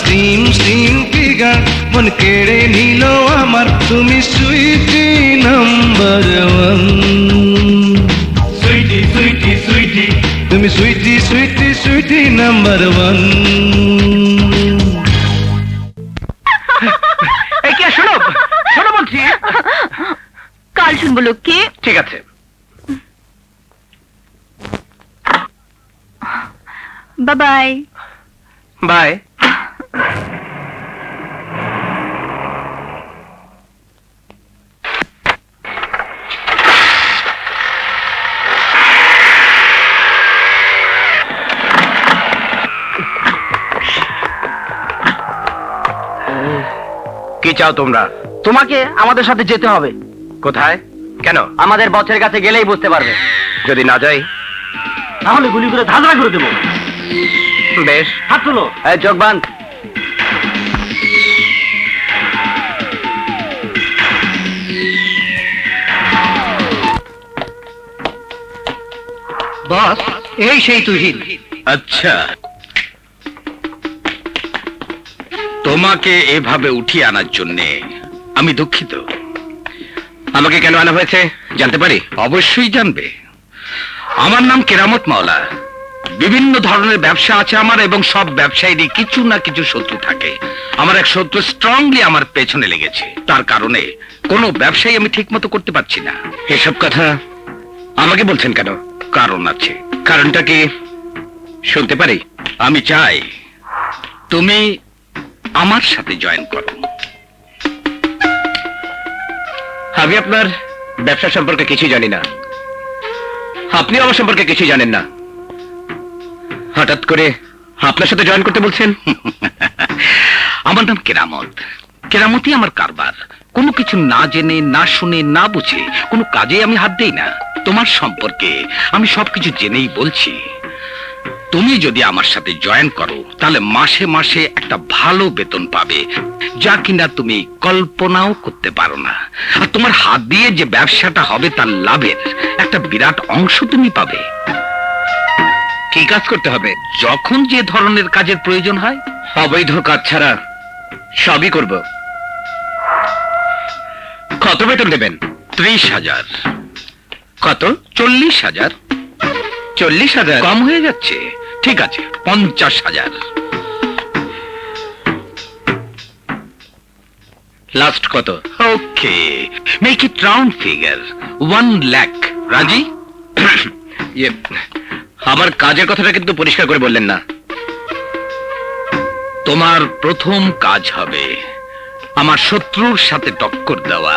Speaker 6: Slim slim figure মন কেড়ে নিল আমার, তুমি sweetie number one. Sweetie sweetie sweetie, তুমি sweetie sweetie sweetie number one.
Speaker 2: এই কি শোনো, শোনো বলছি।
Speaker 1: কাল শুনবো লোককে।
Speaker 2: ঠিক আছে।
Speaker 1: বাই।
Speaker 2: বাই। কি চাও তোমরা?
Speaker 4: তোমাকে আমাদের সাথে যেতে হবে।
Speaker 2: কোথায়? কেন?
Speaker 4: আমাদের বসের কাছে গেলেই বুঝতে পারবে।
Speaker 2: যদি না যাই
Speaker 4: তাহলে গুলি করে ধাঁধা করে দেবো।
Speaker 2: বেশ।
Speaker 4: হাত তুলো। চোখ বাঁধ। বস, এই সেই তুহিন।
Speaker 2: আচ্ছা, তোমাকে এভাবে উঠিয়ে আনার জন্যে আমি দুঃখিত। আমাকে কেন আনা হয়েছে জানতে পারি? অবশ্যই জানবে। আমার নাম কেরামত মাওলা। বিভিন্ন ধরনের ব্যবসা আছে আমার, এবং সব ব্যবসায়ীরই কিছু না কিছু শত্রু থাকে। আমার এক শত্রু স্ট্রংলি আমার পেছনে লেগেছে, তার কারণে কোনো ব্যবসায়ী আমি ঠিক মতো করতে পারছি না। এসব কথা আমাকে বলছেন কেন? কারণ আছে। কারণটা কি শুনতে পারি? আমি চাই তুমি আমার সাথে জয়েন করো। আমি আপনার ব্যবসা সম্পর্কে কিছু জানি না, আপনি আমার সম্পর্কে কিছু জানেন না, হঠাৎ করে আপনার সাথে জয়েন করতে বলছেন? আমার নাম কেরামত। কেরামতই আমার কারবার। কোনো কিছু না জেনে, না শুনে, না বুঝে কোনো কাজে আমি হাত দেই না। তোমার সম্পর্কে আমি সবকিছু জেনেই বলছি। তুমি যদি আমার সাথে জয়েন করো তাহলে মাসে মাসে একটা ভালো বেতন পাবে, যা কিনা তুমি কল্পনাও করতে পারো না। আর তোমার হাত দিয়ে যে ব্যবসাটা হবে তার লাভের একটা বিরাট অংশ তুমি পাবে। কি কাজ করতে হবে? যখন যে ধরনের কাজের প্রয়োজন হয়। অবৈধ কাজ ছাড়া সবই করব। কত বেতন দেবেন? 30,000। কত? 40,000। 40,000 কম হয়ে যাচ্ছে। ঠিক আছে, 50,000। লাস্ট কত? Okay, make it round figure, 1 lakh. রাজি? ইয়ে, আমার কাজের কথাটা কিন্তু পরিষ্কার করে বললেন না। তোমার প্রথম কাজ হবে আমার শত্রুর সাথে টক্কর দেওয়া।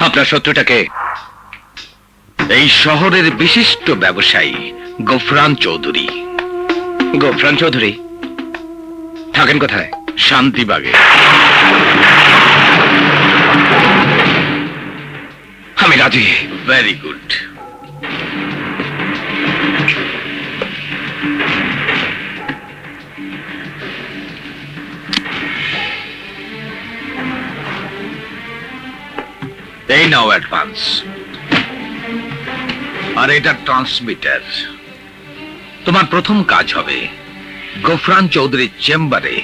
Speaker 2: আপনার শত্রুটাকে? এই শহরের বিশিষ্ট ব্যবসায়ী গফরান চৌধুরী। গফরান চৌধুরী থাকেন কোথায়? শান্তিবাগে। আমি রাজি। Very good. এই নাও অ্যাডভান্স, আর এটা ট্রান্সমিটার। তোমার প্রথম কাজ হবে গফরান চৌধুরীর চেম্বারে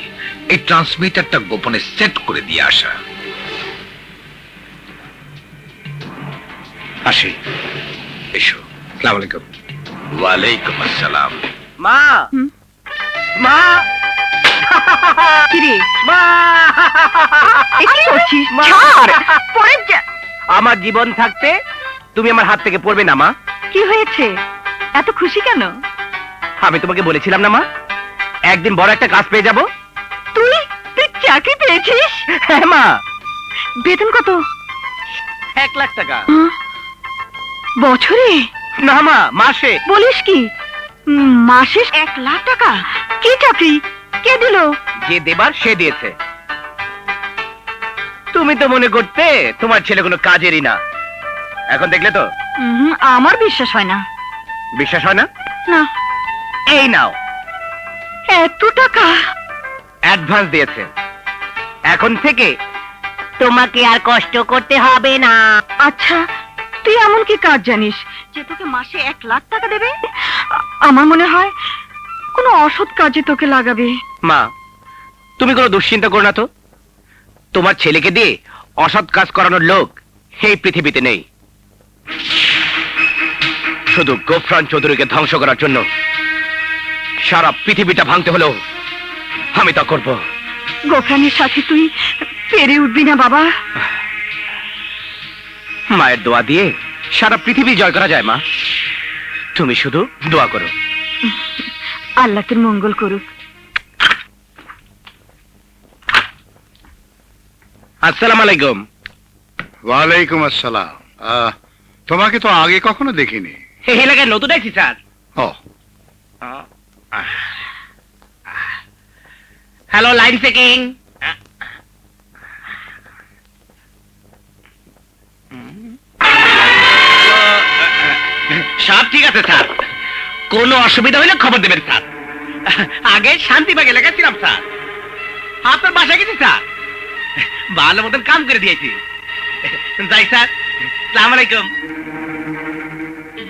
Speaker 2: এই ট্রান্সমিটারটা গোপনে সেট করে দিয়ে আসা। আসি। এসো। আসসালামু আলাইকুম। ওয়ালাইকুম আসসালাম।
Speaker 4: মা
Speaker 1: হুম?
Speaker 4: মা
Speaker 1: কিরে
Speaker 4: মা
Speaker 1: এ কি করছিস
Speaker 4: মা!
Speaker 1: ছাড় পরে
Speaker 4: আমার জীবন থাকতে তুমি আমার হাত থেকে পড়বে না মা।
Speaker 1: কি হয়েছে এত খুশি কেন?
Speaker 4: আমি তোমাকে বলেছিলাম না মা, একদিন বড় একটা কাজ পেয়ে যাব।
Speaker 1: তুই তুই চাকরি পেয়েছিস?
Speaker 4: হ্যাঁ মা,
Speaker 1: বেতন কত?
Speaker 4: 1,00,000 টাকা।
Speaker 1: বছরে?
Speaker 4: না মা, মাসে।
Speaker 1: বলিস কি মাসে 1,00,000 টাকা? কি চাকরি? কে দিল?
Speaker 4: যে দেবার সে দিয়েছে। তুমি তো মনে করতে তোমার ছেলে কোনো কাজেরই না, এখন দেখলে তো
Speaker 1: আমার বিশ্বাস হয় না।
Speaker 4: বিশ্বাস হয় না?
Speaker 1: না।
Speaker 4: এই নাও,
Speaker 1: এত টাকা?
Speaker 4: অ্যাডভান্স দিয়েছে। এখন থেকে তোমাকে আর কষ্ট করতে হবে না।
Speaker 1: আচ্ছা তুই এমন কি কাজ জানিস যে তোকে মাসে 1,00,000 টাকা দেবে? আমার মনে হয় কোনো অসৎ কাজে তোকে লাগাবে।
Speaker 4: মা, তুমি কোনো দুশ্চিন্তা করো না তো। তোমার ছেলেকে দিয়ে অসৎ কাজ করানোর লোক এই পৃথিবীতে নেই। শুধু গোফরান চৌধুরীকে ধ্বংস করার জন্য সারা পৃথিবীটা ভাঙতে হলেও আমি তা করব।
Speaker 1: গোফরানের সাথে তুই পেরে উঠবি না বাবা।
Speaker 4: মায়ের দোয়া দিয়ে সারা পৃথিবী জয় করা যায় মা, তুমি শুধু দোয়া করো।
Speaker 1: আল্লাহ তোর মঙ্গল করুক।
Speaker 4: আসসালামু আলাইকুম।
Speaker 7: ওয়ালাইকুম আসসালাম। তোমাকে তো আগে কখনো দেখিনি।
Speaker 4: এই এলাকায় নতুন আছি স্যার।
Speaker 7: ও
Speaker 4: হ্যালো, লাইন চেকিং। সব ঠিক আছে স্যার, কোনো অসুবিধা হলে খবর দেবেন স্যার। আগে শান্তিবাগ এলাকায় ছিলাম স্যার, আপনার বাসায় গেছি স্যার, ভালো মতন কাম করে দিয়েছি। যাই স্যার, সালাম আলাইকুম।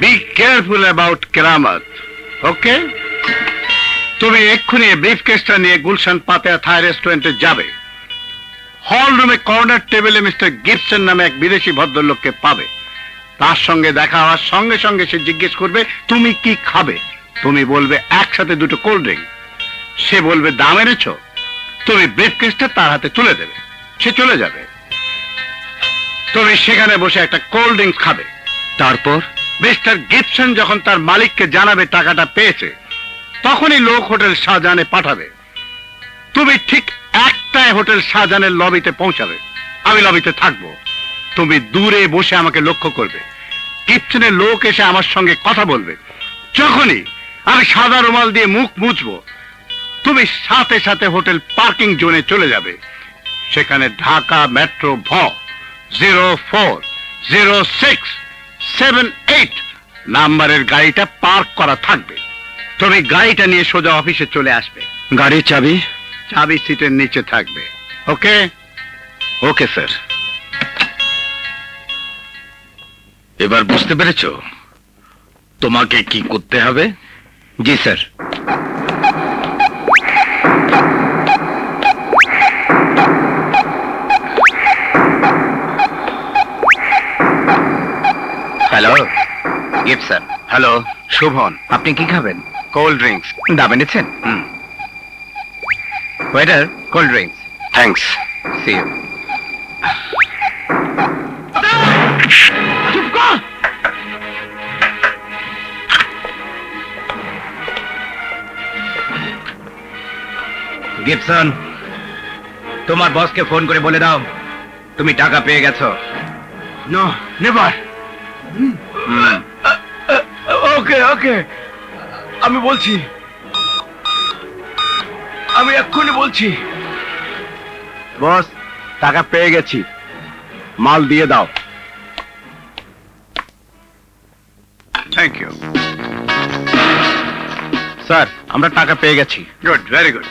Speaker 7: বি কেয়ারফুল অ্যাবাউট কেরামত, ওকে? তুমি এক্ষুনি ব্রিফ কেসটা নিয়ে গুলশান পাতেয়া থাই রেস্টুরেন্টে যাবে। হল রুমে কর্নার টেবিলে মিস্টার গিবসন নামে এক বিদেশি ভদ্রলোককে পাবে। তার সঙ্গে দেখা হওয়ার সঙ্গে সঙ্গে সে জিজ্ঞেস করবে তুমি কি খাবে। তুমি বলবে একসাথে 2 কোল্ড ড্রিঙ্ক। সে বলবে দাম এনেছো। তুমি ব্রিফ কেসটা তার হাতে তুলে দেবে, সে চলে যাবে। তুমি সেখানে বসে একটা কোল্ড ড্রিঙ্কস খাবে। তারপর মিস্টার গিবসন যখন তার মালিককে জানাবে টাকাটা পেয়েছে, তখনই লোক হোটেল শাহজাহানে পাঠাবে। তুমি ঠিক 1টায় হোটেল শাহজাহানের লবিতে পৌঁছাবে। আমি লবিতে থাকবো। তুমি দূরে বসে আমাকে লক্ষ্য করবে। কিচেনের লোক এসে আমার সঙ্গে কথা বলবে। যখনই আমি সাদা রুমাল দিয়ে মুখ মুছবো, তুমি সাথে সাথে হোটেল পার্কিং জোনে চলে যাবে। সেখানে ঢাকা মেট্রো ভ 040678 নাম্বারের গাড়িটা পার্ক করা থাকবে। তুমি গাড়িটা নিয়ে সোজা অফিসে চলে আসবে। গাড়ির চাবি সিটের নিচে থাকবে। ওকে? Okay sir.
Speaker 2: এবার বুঝতে পেরেছো তোমাকে কি করতে হবে?
Speaker 4: জি sir. Hello Gibson.
Speaker 7: Hello, Shobhan.
Speaker 4: আপনি কি খাবেন?
Speaker 7: Cold drinks.
Speaker 4: দাম এনেছেন? Waiter, cold drinks.
Speaker 7: Thanks.
Speaker 4: See you. Gibson, তোমার বসকে ফোন করে বলে দাও তুমি টাকা পেয়ে গেছো।
Speaker 7: No, never.
Speaker 2: ওকে ওকে, আমি বলছি, আমি এক্ষুনি বলছি।
Speaker 4: বস, টাকা পেয়ে গেছি, মাল দিয়ে দাও।
Speaker 7: Thank you.
Speaker 4: স্যার, আমরা টাকা পেয়ে গেছি।
Speaker 7: Good, very good.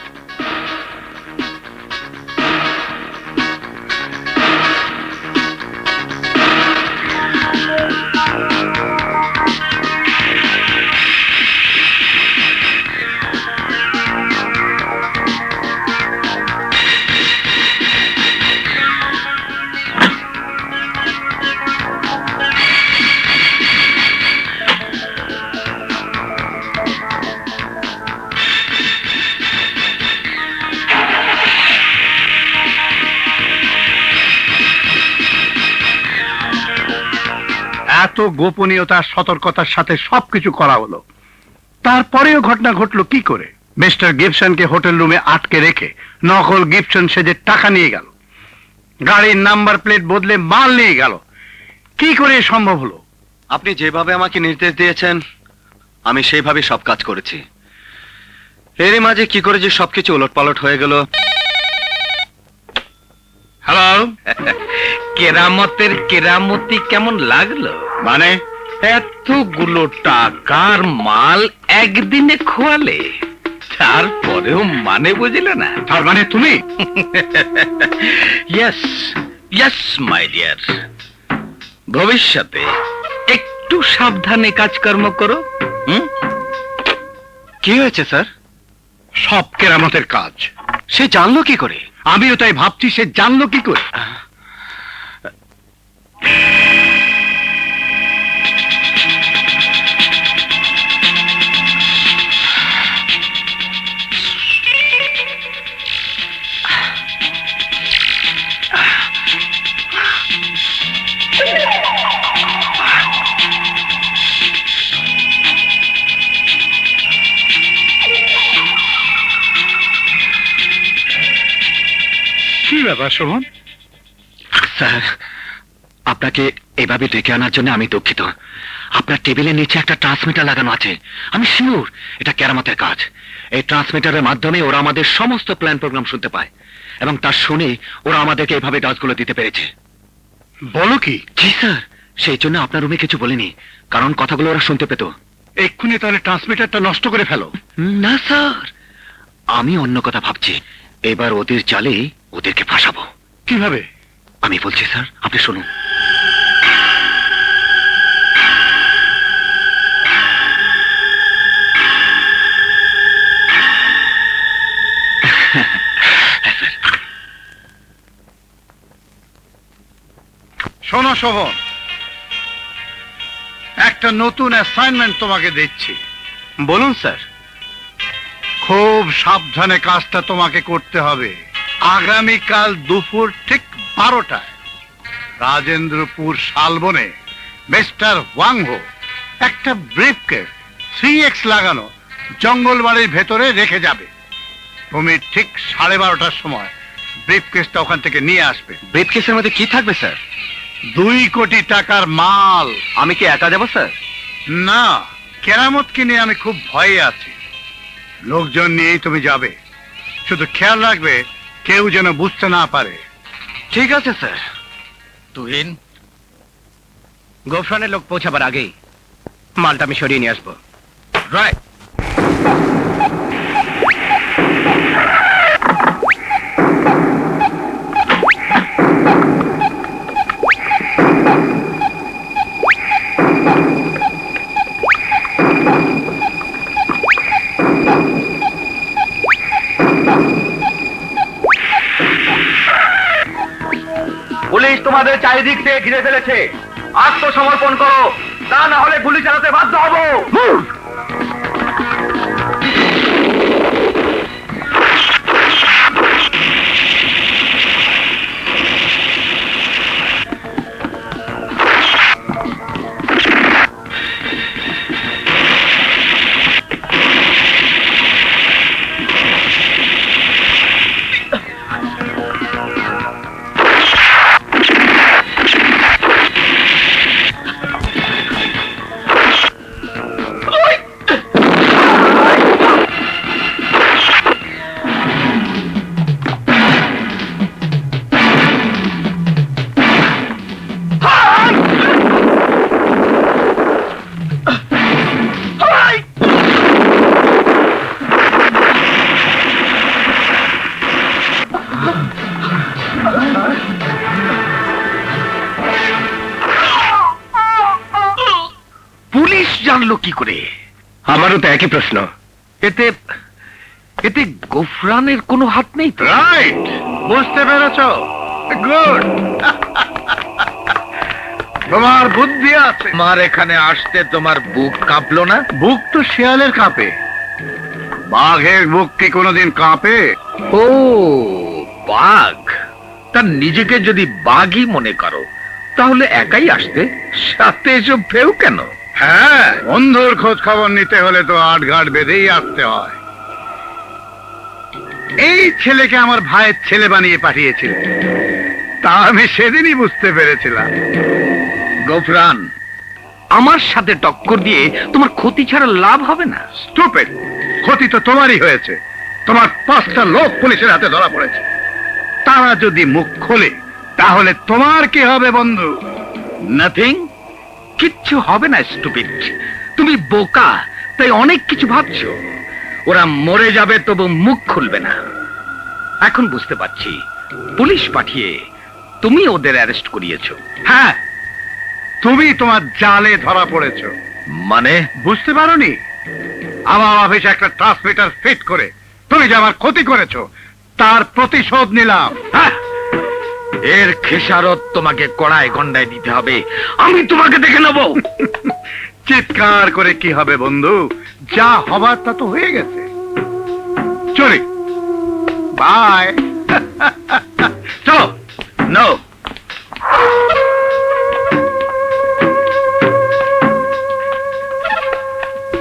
Speaker 7: এত গোপনীয়তার সতর্কতার সাথে সবকিছু করা হলো, তারপরেও ঘটনা ঘটলো কি করে? মিস্টার গিবসনকে হোটেল রুমে আটকে রেখে নকল গিবসন সেজে টাকা নিয়ে গেল, গাড়ির নাম্বার প্লেট বদলে মাল নিয়ে গেল। কি করে এ সম্ভব হলো?
Speaker 8: আপনি যেভাবে আমাকে নির্দেশ দিয়েছেন আমি সেইভাবে সব কাজ করেছি। এরই মাঝে কি করে যে সবকিছু ওলটপালট হয়ে গেল।
Speaker 7: হ্যালো,
Speaker 2: কেরামতের কেরামতি কেমন লাগলো?
Speaker 7: মানে
Speaker 2: এতগুলো টাকার মাল একদিনে খোয়ালে, তারপরেও মানে বুঝলে না?
Speaker 7: তার মানে তুমি?
Speaker 2: ইয়েস ইয়েস মাই ডিয়ার, ভবিষ্যতে একটু সাবধানে কাজকর্ম করো।
Speaker 8: কি হয়েছে স্যার?
Speaker 7: সব কেরামতের কাজ।
Speaker 8: সে জানলো কি করে?
Speaker 7: আমিও তাই ভাবছি, সে জানলো কি করে? কি ব্যাপার শোভন?
Speaker 8: স্যার, আপনাকে এভাবে ডেকে আনার জন্য আমি দুঃখিত। আপনার টেবিলের নিচে একটা ট্রান্সমিটার লাগানো আছে। আমি শিওর এটা কেরামতের কাজ। এই ট্রান্সমিটারের মাধ্যমে ওরা আমাদের সমস্ত প্ল্যান প্রোগ্রাম শুনতে পায়, এবং তা শুনে ওরা আমাদেরকে এইভাবে ডজগুলো দিতে পেরেছে।
Speaker 7: বলো কি?
Speaker 8: জি স্যার, সেই জন্য আপনার রুমে কিছু বলিনি, কারণ কথাগুলো ওরা শুনতে পেত।
Speaker 7: এক্ষুনি তাহলে ট্রান্সমিটারটা নষ্ট করে ফেলো।
Speaker 8: না স্যার, আমি অন্য কথা ভাবছি। এবার ওদের জালে ওদেরকে ফাঁসাবো।
Speaker 7: কিভাবে?
Speaker 8: আমি বলছি স্যার, আপনি শুনুন।
Speaker 7: শোনো শোভন, একটা নতুন অ্যাসাইনমেন্ট তোমাকে দিচ্ছি।
Speaker 8: বলুন স্যার।
Speaker 7: খুব সাবধানে কাজটা তোমাকে করতে হবে। আগামীকাল দুপুর ঠিক 12টায় রাজেন্দ্রপুর শালবনে মিস্টার ওয়াংহো একটা ব্রিফকেস 3X লাগানো জঙ্গল বাড়ির ভেতরে রেখে যাবে। তুমি ঠিক 12:30টার সময় ব্রিফকেসটা ওখান থেকে নিয়ে আসবে।
Speaker 8: ব্রিফকেসের মধ্যে কি থাকবে স্যার?
Speaker 7: 2 কোটি টাকার মাল।
Speaker 8: আমি কি একা যাব স্যার?
Speaker 7: না, কেরামতকে নিয়ে আমি খুব ভয়ে আছি। লোকজন নিয়েই তুমি যাবে, শুধু খেয়াল রাখবে কেউ যেন বুঝতে না পারে।
Speaker 8: ঠিক আছে স্যার।
Speaker 2: তুহিন, গোফরানের লোক পৌঁছাবার আগেই মালটা আমি সরিয়ে নিয়ে আসবো। রাইট।
Speaker 8: পুলিশ তোমাদের চারিদিক থেকে ঘিরে ফেলেছে। আত্মসমর্পণ করো, তা না হলে গুলি চালাতে বাধ্য হব।
Speaker 2: পুলিশ জানলো কি করে? আমারও তো একই প্রশ্ন। এতে এতে গোফরানের কোনো হাত নেই তো?
Speaker 7: রাইট, বুঝতে পেরেছ? গুড। তোমার বুদ্ধি আছে।
Speaker 2: আমার এখানে আসতে তোমার বুক কাঁপলো না?
Speaker 7: বুক তো শিয়ালের কাঁপে, বাঘের বুক কি কোনোদিন কাঁপে?
Speaker 2: ও বাঘ, তার নিজেকে যদি বাঘই মনে করো তাহলে একাই আসতে, সাথে এসব ফেউ কেন?
Speaker 7: হ্যাঁ, বন্ধুর খোঁজ খবর নিতে হলে তো আট ঘাট বেঁধেই আসতে হয়। এই ছেলেকে আমার ভাইয়ের ছেলে বানিয়ে পাঠিয়েছিল, তা আমি সেদিনই বুঝতে পেরেছিলাম।
Speaker 2: গফরান, আমার সাথে টক্কর দিয়ে তোমার ক্ষতি ছাড়া লাভ হবে না।
Speaker 7: স্টুপিড! ক্ষতি তো তোমারই হয়েছে। তোমার 5টা লোক পুলিশের হাতে ধরা পড়েছে। তারা যদি মুখ খোলে তাহলে তোমার কি হবে বন্ধু?
Speaker 2: নাথিং, কিচ্ছু হবে না স্টুপিড। তুমি বোকা, তাই অনেক কিছু ভাবছো। ওরা মরে যাবে তবু মুখ খুলবে না। এখন বুঝতে পারছি, পুলিশ পাঠিয়ে তুমি ওদের অ্যারেস্ট করিয়েছো।
Speaker 7: হ্যাঁ, তুমি তোমার জালে ধরা পড়েছো।
Speaker 2: মানে?
Speaker 7: বুঝতে পারোনি? আমার অফিসে একটা ট্রান্সমিটার ফিট করে তুমি যে আমার ক্ষতি করেছো, তার প্রতিশোধ নিলাম।
Speaker 2: হ্যাঁ, এর খেসারত তোমাকে কড়ায় গন্ডায় দিতে হবে। আমি তোমাকে দেখে নেব।
Speaker 7: চিৎকার করে কি হবে বন্ধু? যা হবার তা তো হয়ে গেছে। চলি, বাই।
Speaker 2: চলো। নো,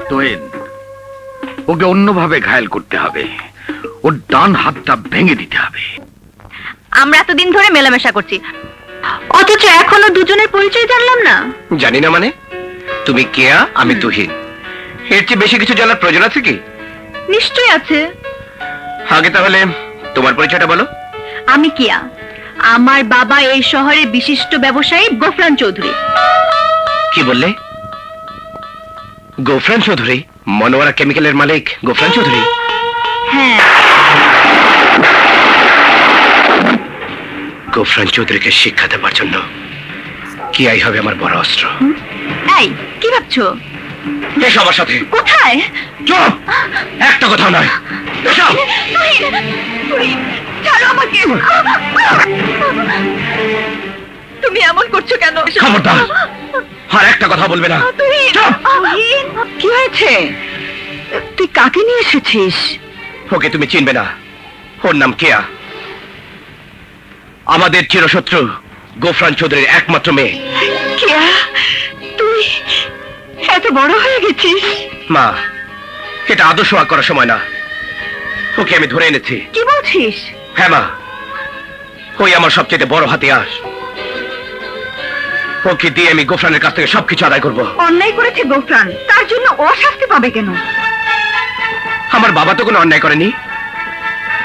Speaker 2: তোয়েন, ওকে অন্যভাবে ঘায়েল করতে হবে। ওর ডান হাতটা ভেঙে দিতে হবে।
Speaker 3: আমরা এতদিন ধরে মেলামেশা করছি, অথচ এখনো দুজনের পরিচয় জানলাম না।
Speaker 2: জানি না মানে? তুমি কেয়া, আমি তুহিন। এর চেয়ে বেশি কিছু জানার প্রয়োজন আছে কি?
Speaker 3: নিশ্চয়ই আছে।
Speaker 2: আগে তাহলে তোমার পরিচয়টা বলো।
Speaker 3: আমি কিয়া, আমার বাবা এই শহরের বিশিষ্ট ব্যবসায়ী গোফরান চৌধুরী।
Speaker 2: কি বললে? গোফরান চৌধুরী? মনোয়ারা কেমিক্যালের মালিক গোফরান চৌধুরী?
Speaker 3: হ্যাঁ,
Speaker 2: গোফরান চৌধুরীকে শিক্ষা দেবার জন্য কিয়াই হবে আমার বড় অস্ত্র।
Speaker 3: এই কি ভাবছো?
Speaker 2: এসো আমার সাথে।
Speaker 3: কোথায়?
Speaker 2: চুপ! একটা কথা নয়। এসো!
Speaker 3: ছাড়ো আমাকে। তুমি এমন করছো কেন?
Speaker 2: খবরদার! আর একটা কথা বলবে না। চুপ!
Speaker 1: কি হয়েছে? তুই কাকে নিয়ে এসেছিস?
Speaker 2: ওকে তুমি চিনবে না। ওর নাম কেয়া। আমাদের চিরশত্রু গোফরান চৌধুরীর একমাত্র মেয়ে।
Speaker 1: কেয়া, তুই এত বড় হয়ে গেছিস?
Speaker 2: মা, এটা আদর্শ ওয়াক করার সময় না। ওকে আমি ধরে এনেছি।
Speaker 1: কি বলছিস?
Speaker 2: হ্যাঁ মা, ওই আমার সবচেয়ে বড় হাতিয়ার। ওকে দিয়ে আমি গোফরানের কাছ থেকে সবকিছু আদায় করব।
Speaker 1: অন্যায় করেছে গোফরান, তার জন্য ও শাস্তি পাবে কেন?
Speaker 2: আমার বাবা তো কোনো অন্যায় করেনি,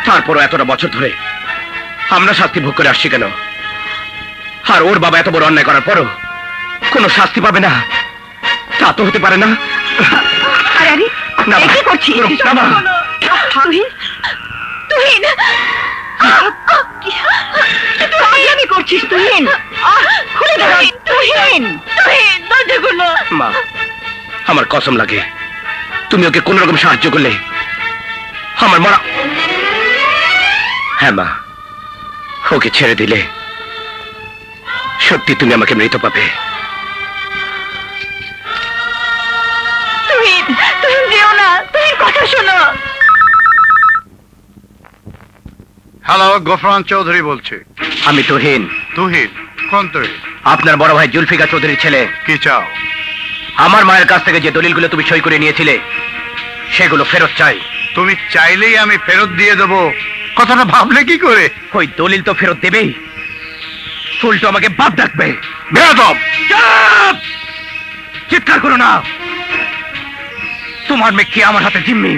Speaker 2: তারপরও এতটা বছর ধরে আমরা শাস্তি ভোগ করে আসছি কেন? আর ওর বাবা এত বড় অন্যায় করার পরও কোনো শাস্তি পাবে না, তা তো হতে পারে না।
Speaker 1: আরে আরে,
Speaker 2: না,
Speaker 1: এ কি করছিস?
Speaker 2: না, মা।
Speaker 1: তুহিন, তুহিন, পাগলামি করছিস তুহিন? খুলে দাও তুহিন, তুহিন, দরজাগুলো।
Speaker 2: মা, আমার কসম লাগে, তুমি ওকে কোন রকম সাহায্য করলে আমার মরা। হ্যাঁ মা, ওকে ছেড়ে দিলে সত্যি তুমি আমাকে মৃত পাবে।
Speaker 1: তুহিন, তুহিন যেও না, তুহিন কথা শোনো।
Speaker 7: হ্যালো, গোফরান চৌধুরী বলছি।
Speaker 2: আমি তুহিন,
Speaker 7: তুহিন? কোন তুহিন?
Speaker 2: আপনার বড় ভাই জুলফিকার চৌধুরীর ছেলে।
Speaker 7: কি চাও?
Speaker 2: আমার মায়ের কাছ থেকে যে দলিলগুলো তুমি সই করে নিয়েছিলে সেগুলো ফেরত চাই।
Speaker 7: তুমি চাইলেই আমি ফেরত দিয়ে দেবো, কথাটা ভাবলে কি করে?
Speaker 2: ওই দলিল তো ফেরত দেবেই, উল্টো আমাকে বাপ ডাকবে।
Speaker 7: বেয়াদব!
Speaker 2: চুপ! চিৎকার করো না। তোমার মেয়ে কে আমার হাতে জিম্মি।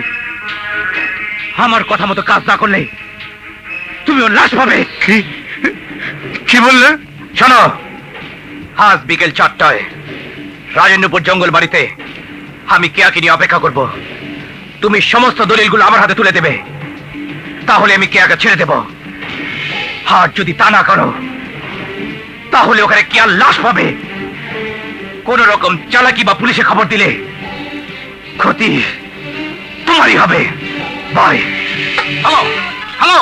Speaker 2: আমার কথা মতো কাজ না করলে তুমি ওর লাশ পাবে।
Speaker 7: কি কি বললে?
Speaker 2: শোনো, আজ বিকেল 4টায় রাজেন্দ্রপুর জঙ্গল বাড়িতে আমি কেয়াকে নিয়ে অপেক্ষা করব। তুমি সমস্ত দলিলগুলো আমার হাতে তুলে দেবে, তাহলে আমি কেয়াকে ছেড়ে দেব। আর যদি তা না করো তাহলে ওখানে কেয়ার লাশ পাবে। কোন রকম চালাকি বা পুলিশে খবর দিলে ক্ষতি তোমারই হবে। Bye. Hello, hello.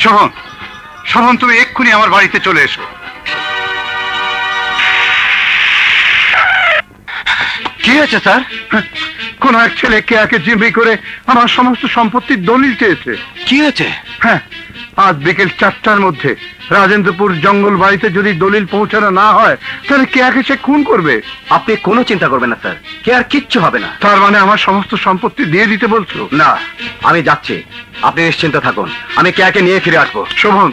Speaker 7: Shovan, Shovan, তুমি এক্ষুনি আমার বাড়িতে চলে এসো।
Speaker 8: কি হয়েছে স্যার?
Speaker 7: কোন এক ছেলে কেয়াকে জিম্মি করে আমার সমস্ত সম্পত্তির দলিল চেয়েছে।
Speaker 8: কি হয়েছে?
Speaker 7: হ্যাঁ, আজ বিকেল 4টার মধ্যে রাজেন্দ্রপুর জঙ্গল বাড়িতে যদি দলিল পৌঁছানো না হয় তাহলে কেয়াকে সে খুন করবে।
Speaker 8: আপনি কোনো চিন্তা করবেন না স্যার, কে আর কিচ্ছু হবে না।
Speaker 7: তার মানে আমার সমস্ত সম্পত্তি দিয়ে দিতে বলছো?
Speaker 8: না, আমি যাচ্ছি, আপনি নিশ্চিন্ত থাকুন, আমি কেয়াকে নিয়ে ফিরে আসবো।
Speaker 7: শোভন,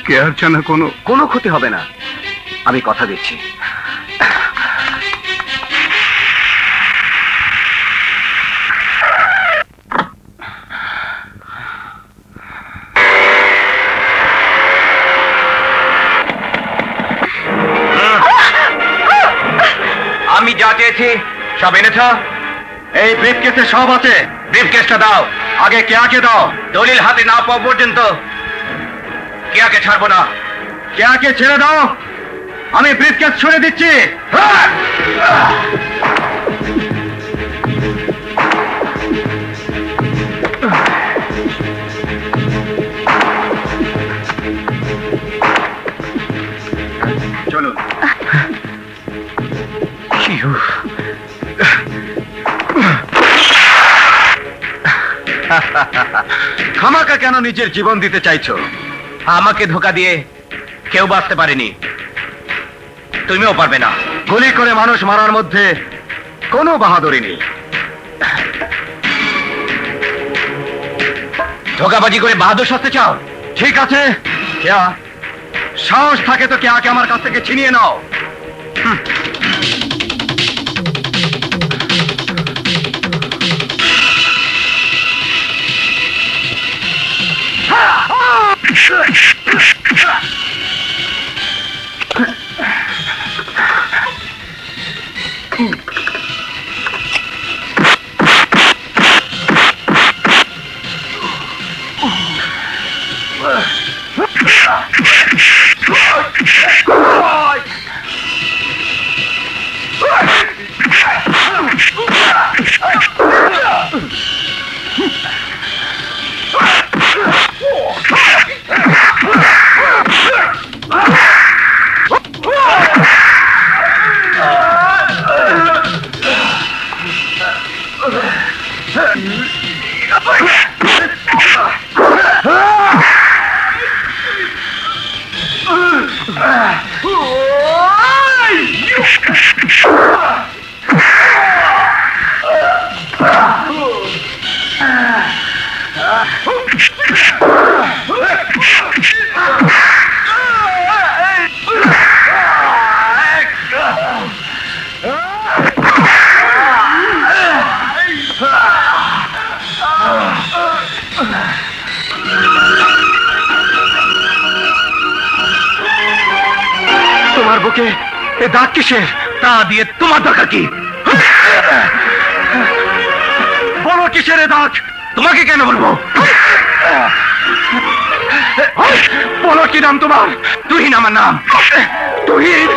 Speaker 7: কেয়ার যেন
Speaker 8: কোনো ক্ষতি হবে না, আমি কথা দিচ্ছি। আমি যা চেয়েছি সব এনেছ? এই ব্রিফকেসে সব আছে। ব্রিফকেসটা দাও, আগে কেয়াকে দাও। দলিল হাতে না পাওয়া পর্যন্ত কেয়াকে ছাড়বো না। কেয়াকে ছেড়ে দাও, আমি ব্রিফকেস ছুড়ে দিচ্ছি। চলুন। খামাকা কেন নিজের জীবন দিতে চাইছো? আমাকে ধোকা দিয়ে কেউ বাঁচতে পারেনি, তুমিও পারবে না। গুলি করে মানুষ মারার মধ্যে কোনো বাহাদুরি নেই। ধোকাবাজি করে বাহাদুর সাজতে চাও? ঠিক আছে, কেয়া, সাহস থাকে তো কেয়াকে আমার কাছ থেকে ছিনিয়ে নাও। তোমার বুকে এ দাগ কিসের? তা দিয়ে তোমার দরকার কি? বলো কিসের এ দাগ? তোমাকে কেন বলবো? বলো কি নাম তোমার? তুহিন আমার নাম। তুহিন?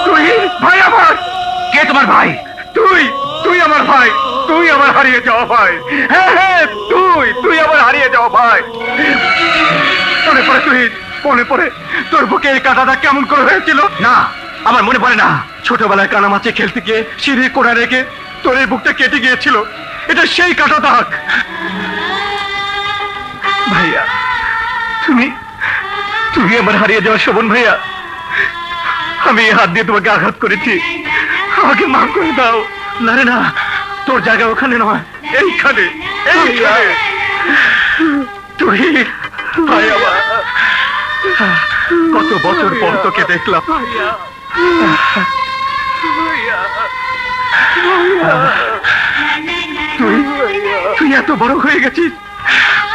Speaker 8: তুহিন ভাই আমার? কে তোমার ভাই? তুই আমার ভাই, তুই আমার হারিয়ে যাওয়া ভাই। হ্যাঁ হ্যাঁ, তুই আমার হারিয়ে যাওয়া ভাই। মনে পড়ে তুহিন? মনে পড়ে তোর বুকে এই কাঁটাটা কেমন করে হয়েছিল? না, আমার মনে পড়ে না। ছোটবেলায় কানামাছি খেলতে গিয়ে সিঁড়ি কোণা রেখে তোর এই বুকটা কেটে গিয়েছিল। এটা সেই কাঁটা দাগ। ভাইয়া, তুমি আমার হারিয়ে যাওয়া শোভন ভাইয়া। আমি এই হাত দিয়ে তোমাকে আঘাত করেছি, আমাকে মাফ করে দাও। না রে না, তোর জায়গা ওখানে নয়, এইখানে। তুই ভাইয়া, কত বছর পর তোকে দেখলাম। তুই এত বড় হয়ে গেছিস।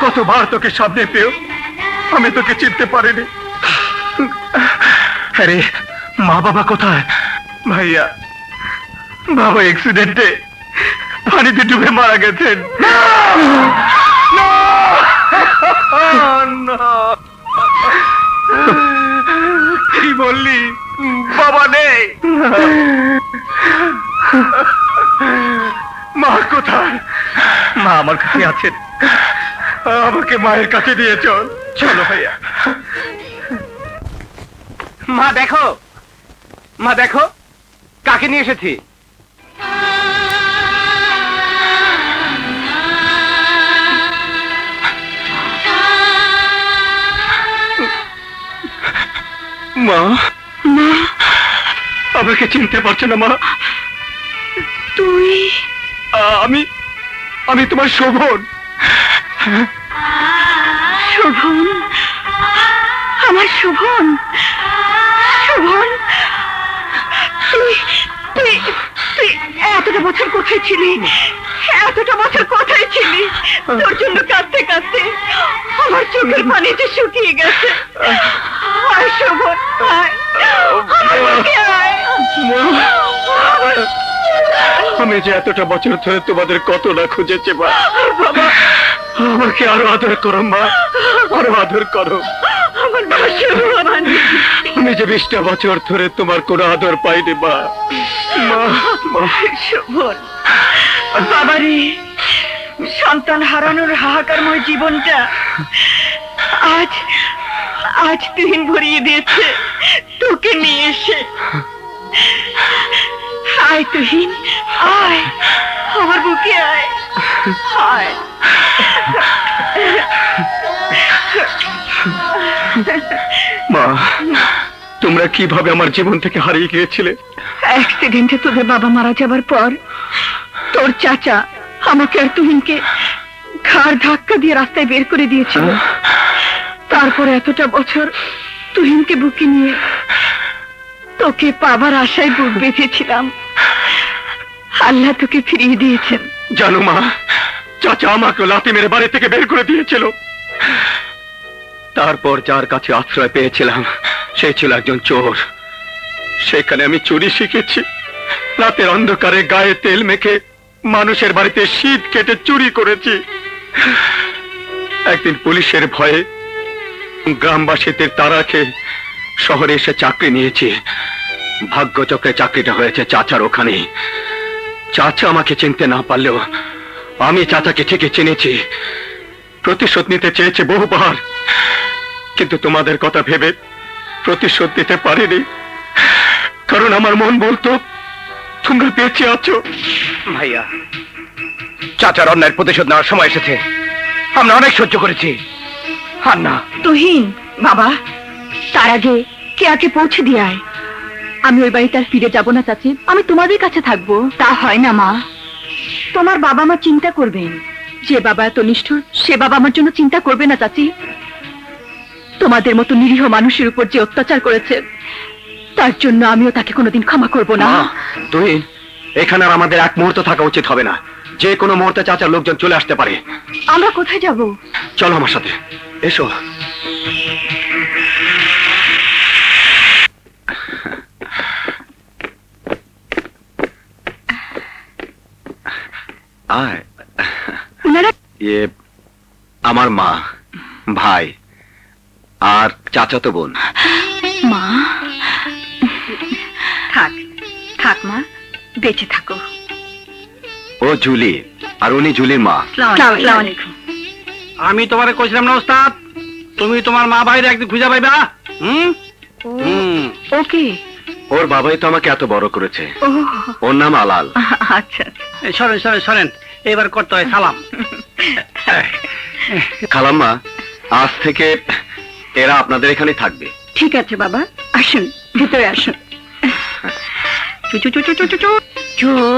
Speaker 8: কতবার তোকে সামনে পেও আমি তোকে চিনতে পারিনি। আরে মা বাবা কোথায়? ভাইয়া, বাবা অ্যাক্সিডেন্টে পানিতে ডুবে মারা গেছেন। কি বললি? বাবা নেই? মা কোথায়? মা আমার কাছে আছেন, আমাকে মায়ের কাছে দিয়ে চল। চলো ভাইয়া। মা দেখো, কাকে নিয়ে এসেছি। মা
Speaker 1: মা,
Speaker 8: আমাকে চিনতে পারছো না মা?
Speaker 1: তুই?
Speaker 8: আমি আমি তোমার শোভন।
Speaker 1: শোভন, আমার শোভন, শোভন, তুই তুই তুই এতটা বছর কোথায় ছিলি? এতটা বছর কোথায় ছিলি? তোর জন্য কাঁদতে কাঁদতে আমার চোখের পানি যে শুকিয়ে গেছে। আয় শোভন, আয়, আমার বুকে আয়।
Speaker 8: আমি যে এতটা বছর ধরে তোমাদের কত না খুঁজেছি মা।
Speaker 1: বাবা,
Speaker 8: আমাকে আরো আদর করো মা, আরো আদর করো।
Speaker 1: আমার বাসা বাবা নেই।
Speaker 8: আমি যে 20টা বছর ধরে তোমার কোনো আদর পাইনি মা। মা, মা।
Speaker 1: শোভন, বাবারে, সন্তান হারানোর হাহাকারময় জীবনটা আজ আজ তুহিন ভরিয়ে দিয়েছে তোকে নিয়ে এসে। আয় তুহিন, আয়, আমার বুকে আয়, আয়।
Speaker 8: মা, তোমরা কিভাবে আমার জীবন থেকে হারিয়ে গিয়েছিলে?
Speaker 1: অ্যাক্সিডেন্টে তোদের বাবা মারা যাবার পর তোর চাচা আমাকে আর তুহিনকে ঘাড় ধাক্কা দিয়ে রাস্তায় বের করে দিয়েছিল। তারপর এতটা বছর তুহিনকে বুকে নিয়ে তোকে পাবার আশায় বুক বেঁধেছিলাম। আল্লাহ তোকে ফিরিয়ে দিয়েছেন।
Speaker 8: জানো মা, চাচা আমাকে লাথি মেরে বাড়ি থেকে বের করে দিয়েছিল। তারপর যার কাছে আশ্রয় পেয়েছিলাম সে ছিল একজন চোর। সেখানে আমি চুরি শিখেছি। রাতের অন্ধকারে গায়ে তেল মেখে মানুষের বাড়িতে শীত কেটে চুরি করেছি। একদিন পুলিশের ভয়ে গ্রামবাসীদের তাড়া খেয়ে শহরে এসে চাকরি নিয়েছি। ভাগ্যচক্রে চাকরিটা হয়েছে চাচার ওখানে। চাচা আমাকে চিনতে না পারলেও আমি চাচাকে ঠিকই চিনেছি। প্রতিশোধ নিতে চেয়েছে বহুবার, কিন্তু তোমাদের কথা ভেবে প্রতিশোধ নিতে পারিনি। কারণ আমার মন বলতো তোমরা বেঁচে আছো।
Speaker 2: ভাইয়া, চাচার অন্যায়ের প্রতিশোধ নেওয়ার সময় এসেছে। আমরা অনেক সহ্য করেছি, আর না।
Speaker 1: তুহিন, বাবা, তার আগে কেয়াকে পৌঁছে দিয়ে আয়। আমি ওই বাড়িতে আর ফিরে যাব না চাচি, আমি তোমাদের কাছে থাকবো। তা হয় না মা, তোমার বাবা মা চিন্তা করবেন। যে বাবা এত নিষ্ঠুর সে বাবা আমার জন্য চিন্তা করবে না চাচি? তোমাদের মতো নিরীহ মানুষের উপর যে অত্যাচার করেছে তার জন্য আমিও তাকে কোনোদিন ক্ষমা করব না।
Speaker 8: তুই এখানে আর আমাদের এক মুহূর্ত থাকা উচিত হবে না। যে কোনো মুহূর্তে চাচার লোকজন চলে আসতে পারে।
Speaker 1: আমরা কোথায় যাব?
Speaker 8: চলো আমার সাথে, এসো। আয়।
Speaker 1: ওনারা
Speaker 8: ইয়ে আমার মা, ভাই আর চাচাতো বোন।
Speaker 1: মা, থাক থাক মা, বেঁচে থাকো।
Speaker 8: ও জুলি, আর উনি জুলির মা।
Speaker 1: আসসালামু আলাইকুম।
Speaker 4: আমি তোমারে কইছিলাম না ওস্তাদ, তুমি তোমার মা ভাইরে একদিন খুঁজে পাইবা।
Speaker 1: ওকে।
Speaker 8: ওর বাবাই তো আমাকে এত বড় করেছে।
Speaker 1: ও
Speaker 8: ওর নাম আলাল।
Speaker 1: আচ্ছা।
Speaker 4: সরেন সরেন সরেন, এবার করতে হয় সালাম।
Speaker 8: খালাম্মা, আজ থেকে এরা আপনাদের এখানে থাকবে।
Speaker 1: ঠিক আছে বাবা, আসুন ভিতরে আসুন।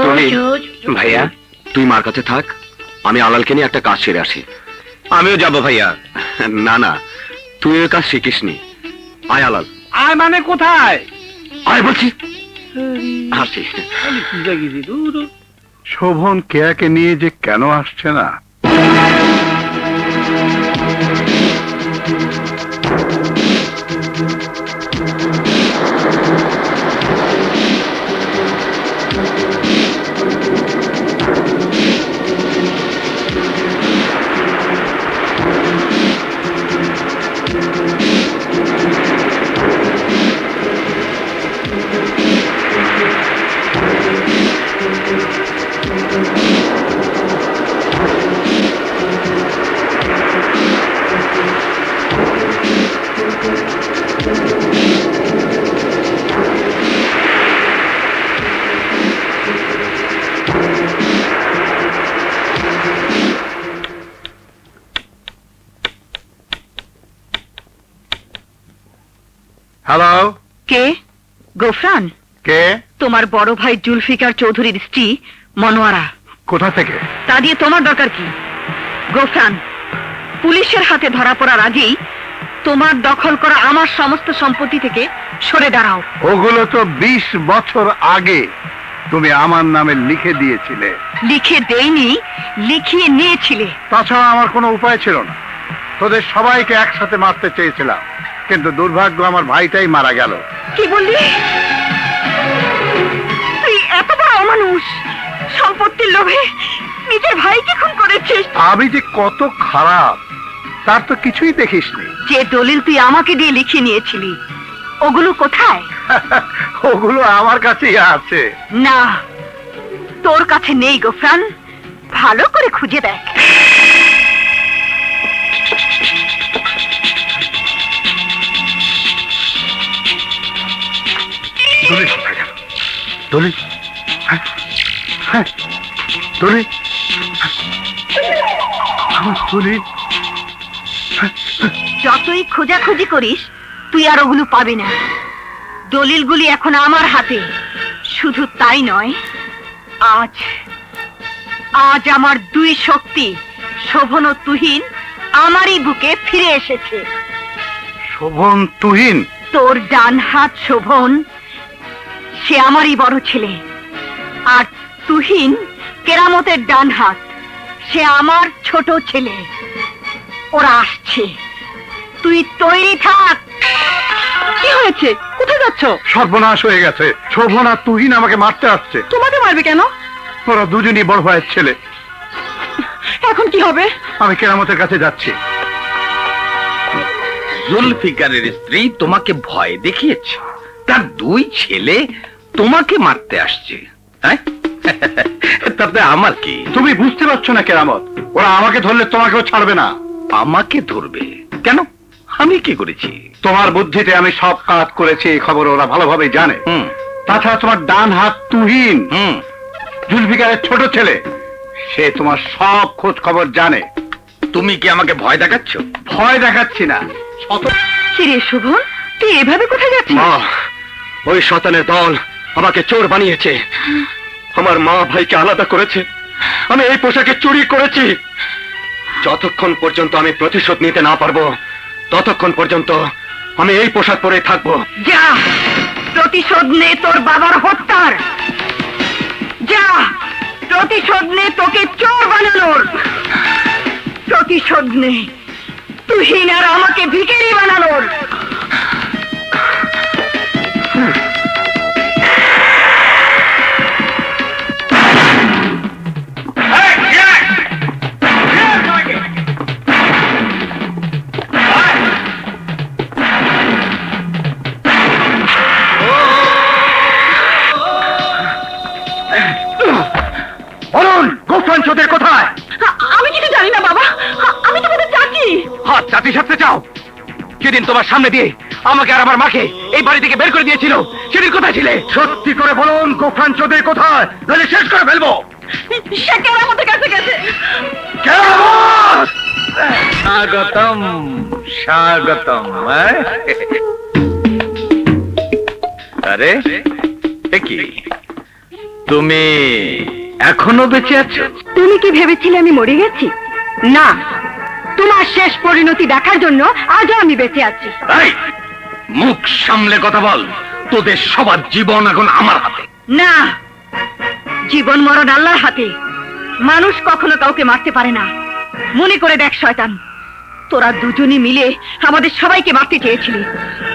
Speaker 8: তুমি ভাইয়া, তুই মার কাছে থাক, আমি আলালকে নিয়ে একটা কাজ সেরে আসি।
Speaker 2: আমিও যাব ভাইয়া।
Speaker 8: না না, তুই ওই কাজ শিখিসনি। আয় আলাল।
Speaker 4: আয় মানে কোথায়?
Speaker 8: আয় বলছি, আসি।
Speaker 7: শোভন কেয়াকে নিয়ে যে কেন আসছে না? হ্যালো,
Speaker 1: কে? গোফরান,
Speaker 7: কে?
Speaker 1: তোমার বড় ভাই জুলফিকার চৌধুরীর স্ত্রী মনোয়ারা।
Speaker 7: কোথা থেকে?
Speaker 1: তা দিয়ে তোমার দরকার কি? গোফরান, পুলিশের হাতে ধরা পড়ার আগেই তোমার দখল করা আমার সমস্ত সম্পত্তি থেকে সরে দাঁড়াও।
Speaker 7: ওগুলো তো 20 বছর আগে তুমি আমার নামে লিখে দিয়েছিলে।
Speaker 1: লিখে দেইনি, লিখিয়ে নিয়েছিলে।
Speaker 7: তাছাড়া আমার কোনো উপায় ছিল না। তোদের সবাইকে একসাথে মারতে চেয়েছিলাম, কিন্তু দুর্ভাগ্য আমার ভাইটাই মারা গেল।
Speaker 1: কি বললি? তুই এত বড় অমানুষ, সম্পত্তির লোভে নিজের ভাইকে খুন করেছিস।
Speaker 7: আমি যে কত খারাপ তার তো কিছুই দেখিসনি।
Speaker 1: যে দলিল তুই আমাকে দিয়ে লিখিয়ে নিয়েছিলি, ওগুলো কোথায়?
Speaker 7: ওগুলো আমার কাছেই আছে।
Speaker 1: না, তোর কাছে নেই গোফরান, ভালো করে খুঁজে দেখ।
Speaker 7: দলিল কোথায় গেল? দলিল? হ্যাঁ, হ্যাঁ, দলিল? আমার দলিল?
Speaker 1: যতই খোঁজাখুঁজি করিস তুই আর ওগুলো পাবি না। দলিলগুলি এখন আমার হাতে। শুধু তাই নয়, আজ আজ আমার দুই শক্তি শোভন ও তুহিন আমারই বুকে ফিরে এসেছে।
Speaker 7: শোভন, তুহিন?
Speaker 1: তোর ডান হাত শোভন, সে আমারই বড় ছেলে। আর তুহিন কেরামতের ডান হাত, সে আমার ছোট ছেলে। ওরা আসছে, তুই তৈরি থাক। কি হয়েছে? কোথায় যাচ্ছ?
Speaker 7: সর্বনাশ হয়ে গেছে। শোভন আর তুহিন আমাকে মারতে আসছে।
Speaker 1: তোমাকে মারবে কেন?
Speaker 7: ওরা দুজনই বড় ভাইয়ের ছেলে।
Speaker 1: এখন কি হবে?
Speaker 7: আমি কেরামতের কাছে যাচ্ছি।
Speaker 2: জুলফিকারের স্ত্রী তোমাকে ভয় দেখিয়েছে, তার দুই ছেলে তোমাকে মারতে আসছে। হ্যাঁ, তাতে আমার কি?
Speaker 7: তুমি বুঝতে পারছো না কেরামত, ওরা আমাকে ধরলে তোমাকেও ছাড়বে না।
Speaker 2: আমাকে ধরবে কেন? আমি কি করেছি?
Speaker 7: তোমার বুদ্ধিতে আমি সব কাজ করেছি, এই খবর ওরা ভালোভাবে জানে।
Speaker 2: হুম
Speaker 7: তাছাড়া তোমার ডান হাত তুহিন,
Speaker 2: হুম
Speaker 7: জুলফিকারের ছোট ছেলে, সে তোমার সব খোঁজ খবর জানে।
Speaker 2: তুমি কি আমাকে ভয় দেখাচ্ছ?
Speaker 7: ভয় দেখাচ্ছি না।
Speaker 1: কিরে শোভন, তুই এভাবে কোথায় যাচ্ছিস?
Speaker 8: মা, ওই শয়তানের দল আমাকে চোর বানিয়েছে। আমার মা ভাইকে আলাদা করেছে। আমি এই পোশাকে চুরি করেছি। যতক্ষণ পর্যন্ত আমি প্রতিশোধ নিতে না পারবো, ততক্ষণ পর্যন্ত আমি এই পোশাক পরে থাকবো।
Speaker 1: যা, প্রতিশোধ নে তোর বাবার হত্যার। যা, প্রতিশোধ নে তোকে চোর বানানোর। প্রতিশোধ নে তুহিন আর আমাকে ভিখারি বানানোর।
Speaker 7: বলুন, গোফরান চোদের কোথায়?
Speaker 1: আমি কিছু জানি না বাবা, আমি তো কোথায় যাচ্ছি।
Speaker 2: হাত চাকরি সাথে চাও? সেদিন তোমার সামনে দিয়ে আমাকে আর আমার মাকে এই বাড়ি থেকে বের করে দিয়েছিল, সেদিন কোথায় ছিলে?
Speaker 7: সত্যি করে বলুন, গোফরান চোদের কোথায়? নইলে শেষ করে ফেলবো।
Speaker 1: সে কেরামতের কাছে গেছে।
Speaker 7: কেরামত!
Speaker 2: স্বাগতম, স্বাগতম। আরে এ কি, তুমি এখনো বেঁচে আছো?
Speaker 1: তুমি কি ভেবেছিলে আমি মরে গেছি? না, তোমার শেষ পরিণতি দেখার জন্য আজও আমি বেঁচে আছি।
Speaker 2: এই, মুখ সামলে কথা বল। তোদের সবার জীবন এখন আমার হাতে।
Speaker 1: না, জীবন মরণ আল্লাহর হাতে। মানুষ কখনো কাউকে মারতে পারে না। মনে করে দেখ শয়তান, তোরা দুজনে মিলে আমাদের সবাইকে মারতে চেয়েছিলি,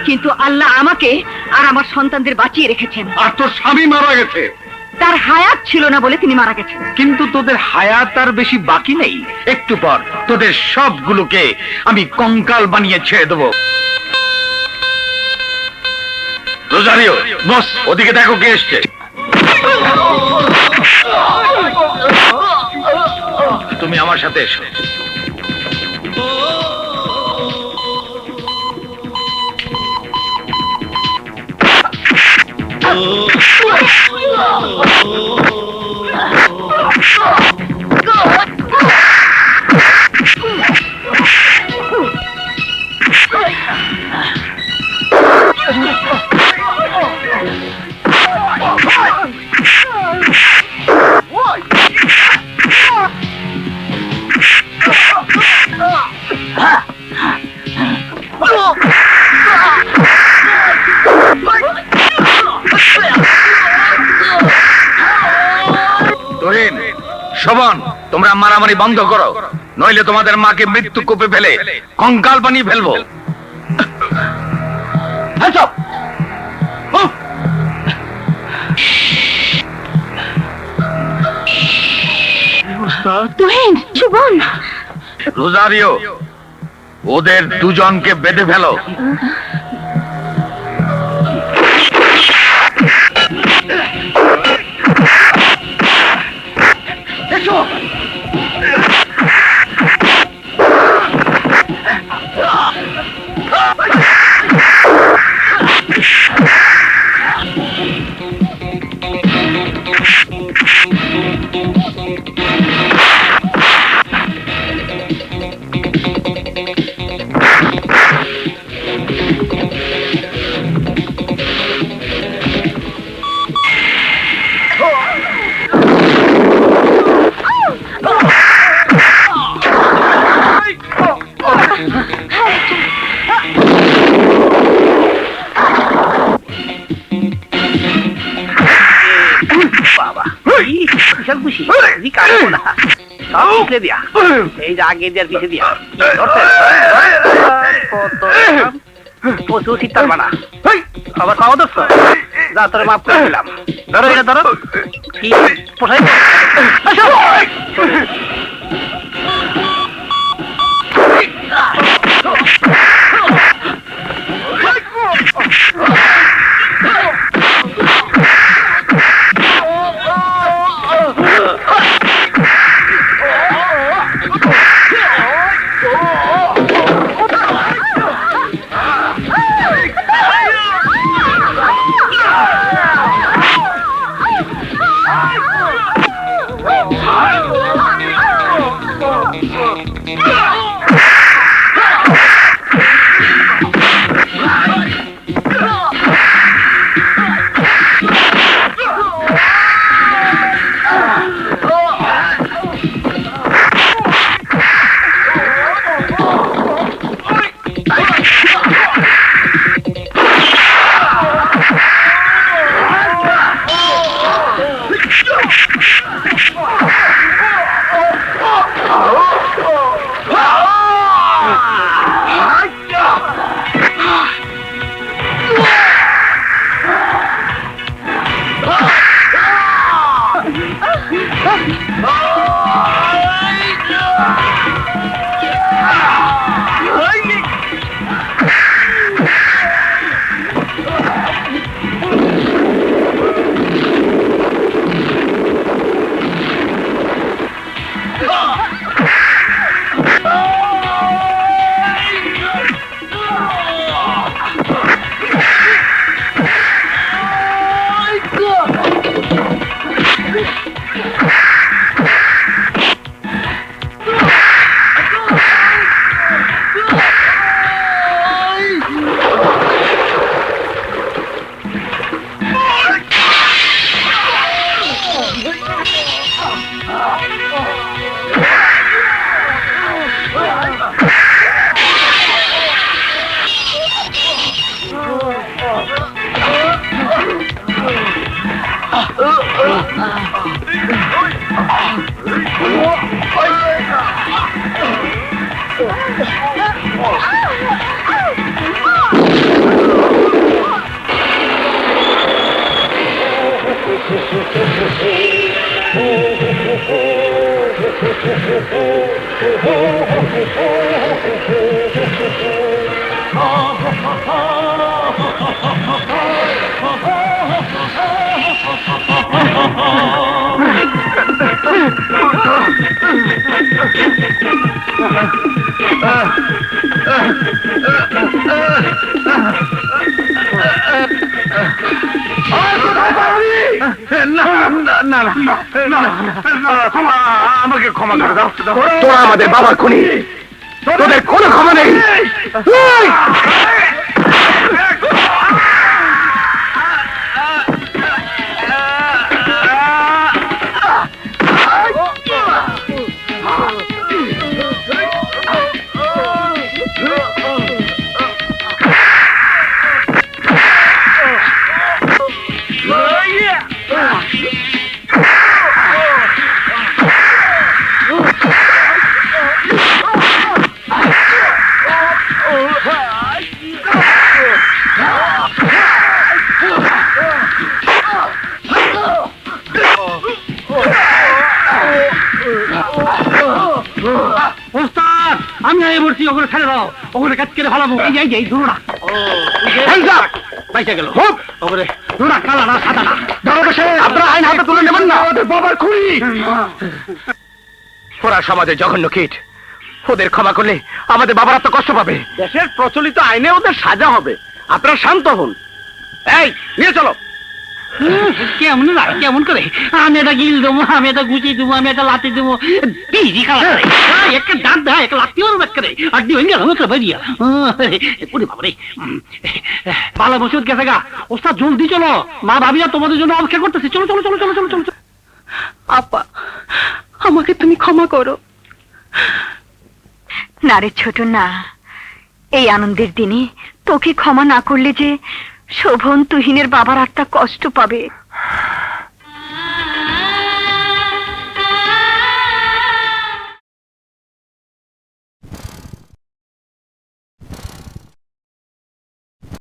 Speaker 1: কিন্তু আল্লাহ আমাকে আর আমার সন্তানদের বাঁচিয়ে রেখেছেন।
Speaker 7: আর তোর স্বামী মারা গেছে।
Speaker 1: তার হায়াত ছিল না বলে তিনি মারা গেছেন।
Speaker 2: কিন্তু তোদের হায়াত আর বেশি বাকি নেই। একটু পর তোদের সবগুলোকে আমি কঙ্কাল বানিয়ে ছেড়ে দেবো। রোজারিও, বস, ওদিকে দেখো কে এসছে। তুমি আমার সাথে এসো।
Speaker 7: শোভন, তোমরা মারামারি বন্ধ করো, নইলে তোমাদের মাকে মৃত্যু কূপে ফেলে কঙ্কাল বানিয়ে ফেলবো।
Speaker 1: তুহিন, শুভন,
Speaker 7: রোজারিও, ওদের দুজনকে বেঁধে ফেলো।
Speaker 4: বিশাল খুশি, সব পিছলে দিয়া, এই যে আগে দিয়ে পিছিয়ে দিয়া প্রচুর শীতল বানা, আবার খাওয়া দোস্ত, যা তোরে মাফ করে দিলাম। ধরো এটা ধরো, কি পোষাই
Speaker 7: আমাকে ক্ষমা করে দাও। তোরা আমাদের বাবার খুনি, তোদের কোনো ক্ষমা নেই।
Speaker 4: বলছি ওগুলো ছেড়ে দাও, ওগুলো কাজ করে ভালো এই ধরুনা বাইচা গেল ওগুলো ধরুনা, কালা না সাদা না,
Speaker 2: আপনারা আইন হাতে তুলে নেবেন না, ওদের বাবার খুনি। ওরা সমাজে জঘন্য কীট, ওদের ক্ষমা করলে আমাদের বাবারা তো কষ্ট পাবে। দেশের প্রচলিত আইনে ওদের সাজা হবে, আপনারা শান্ত হন। এই নিয়ে চলো।
Speaker 4: কেমন না কেমন করে আমি এটা গিল দেবো, আমি এটা গুছি দেবো, আমি এটা লাতি দেবো, বিজি খাওয়া একটা দাঁত দেয় একটা লাতি মারবো করে আর দিয়ে গেল বাড়িয়া পুরি বাবা রে। ভালো বসে গেছে গা, ওস্তাদ জলদি চলো, মা ভাবিয়া তোমাদের জন্য অপেক্ষা করতেছি, চলো চলো চলো চলো চলো চলো।
Speaker 1: আপা, আমাকে তুমি ক্ষমা করো। না রে ছোট না, এই আনন্দের দিনে তোকে ক্ষমা না করলে যে শোভন তুহিনের বাবার আত্মা কষ্ট পাবে।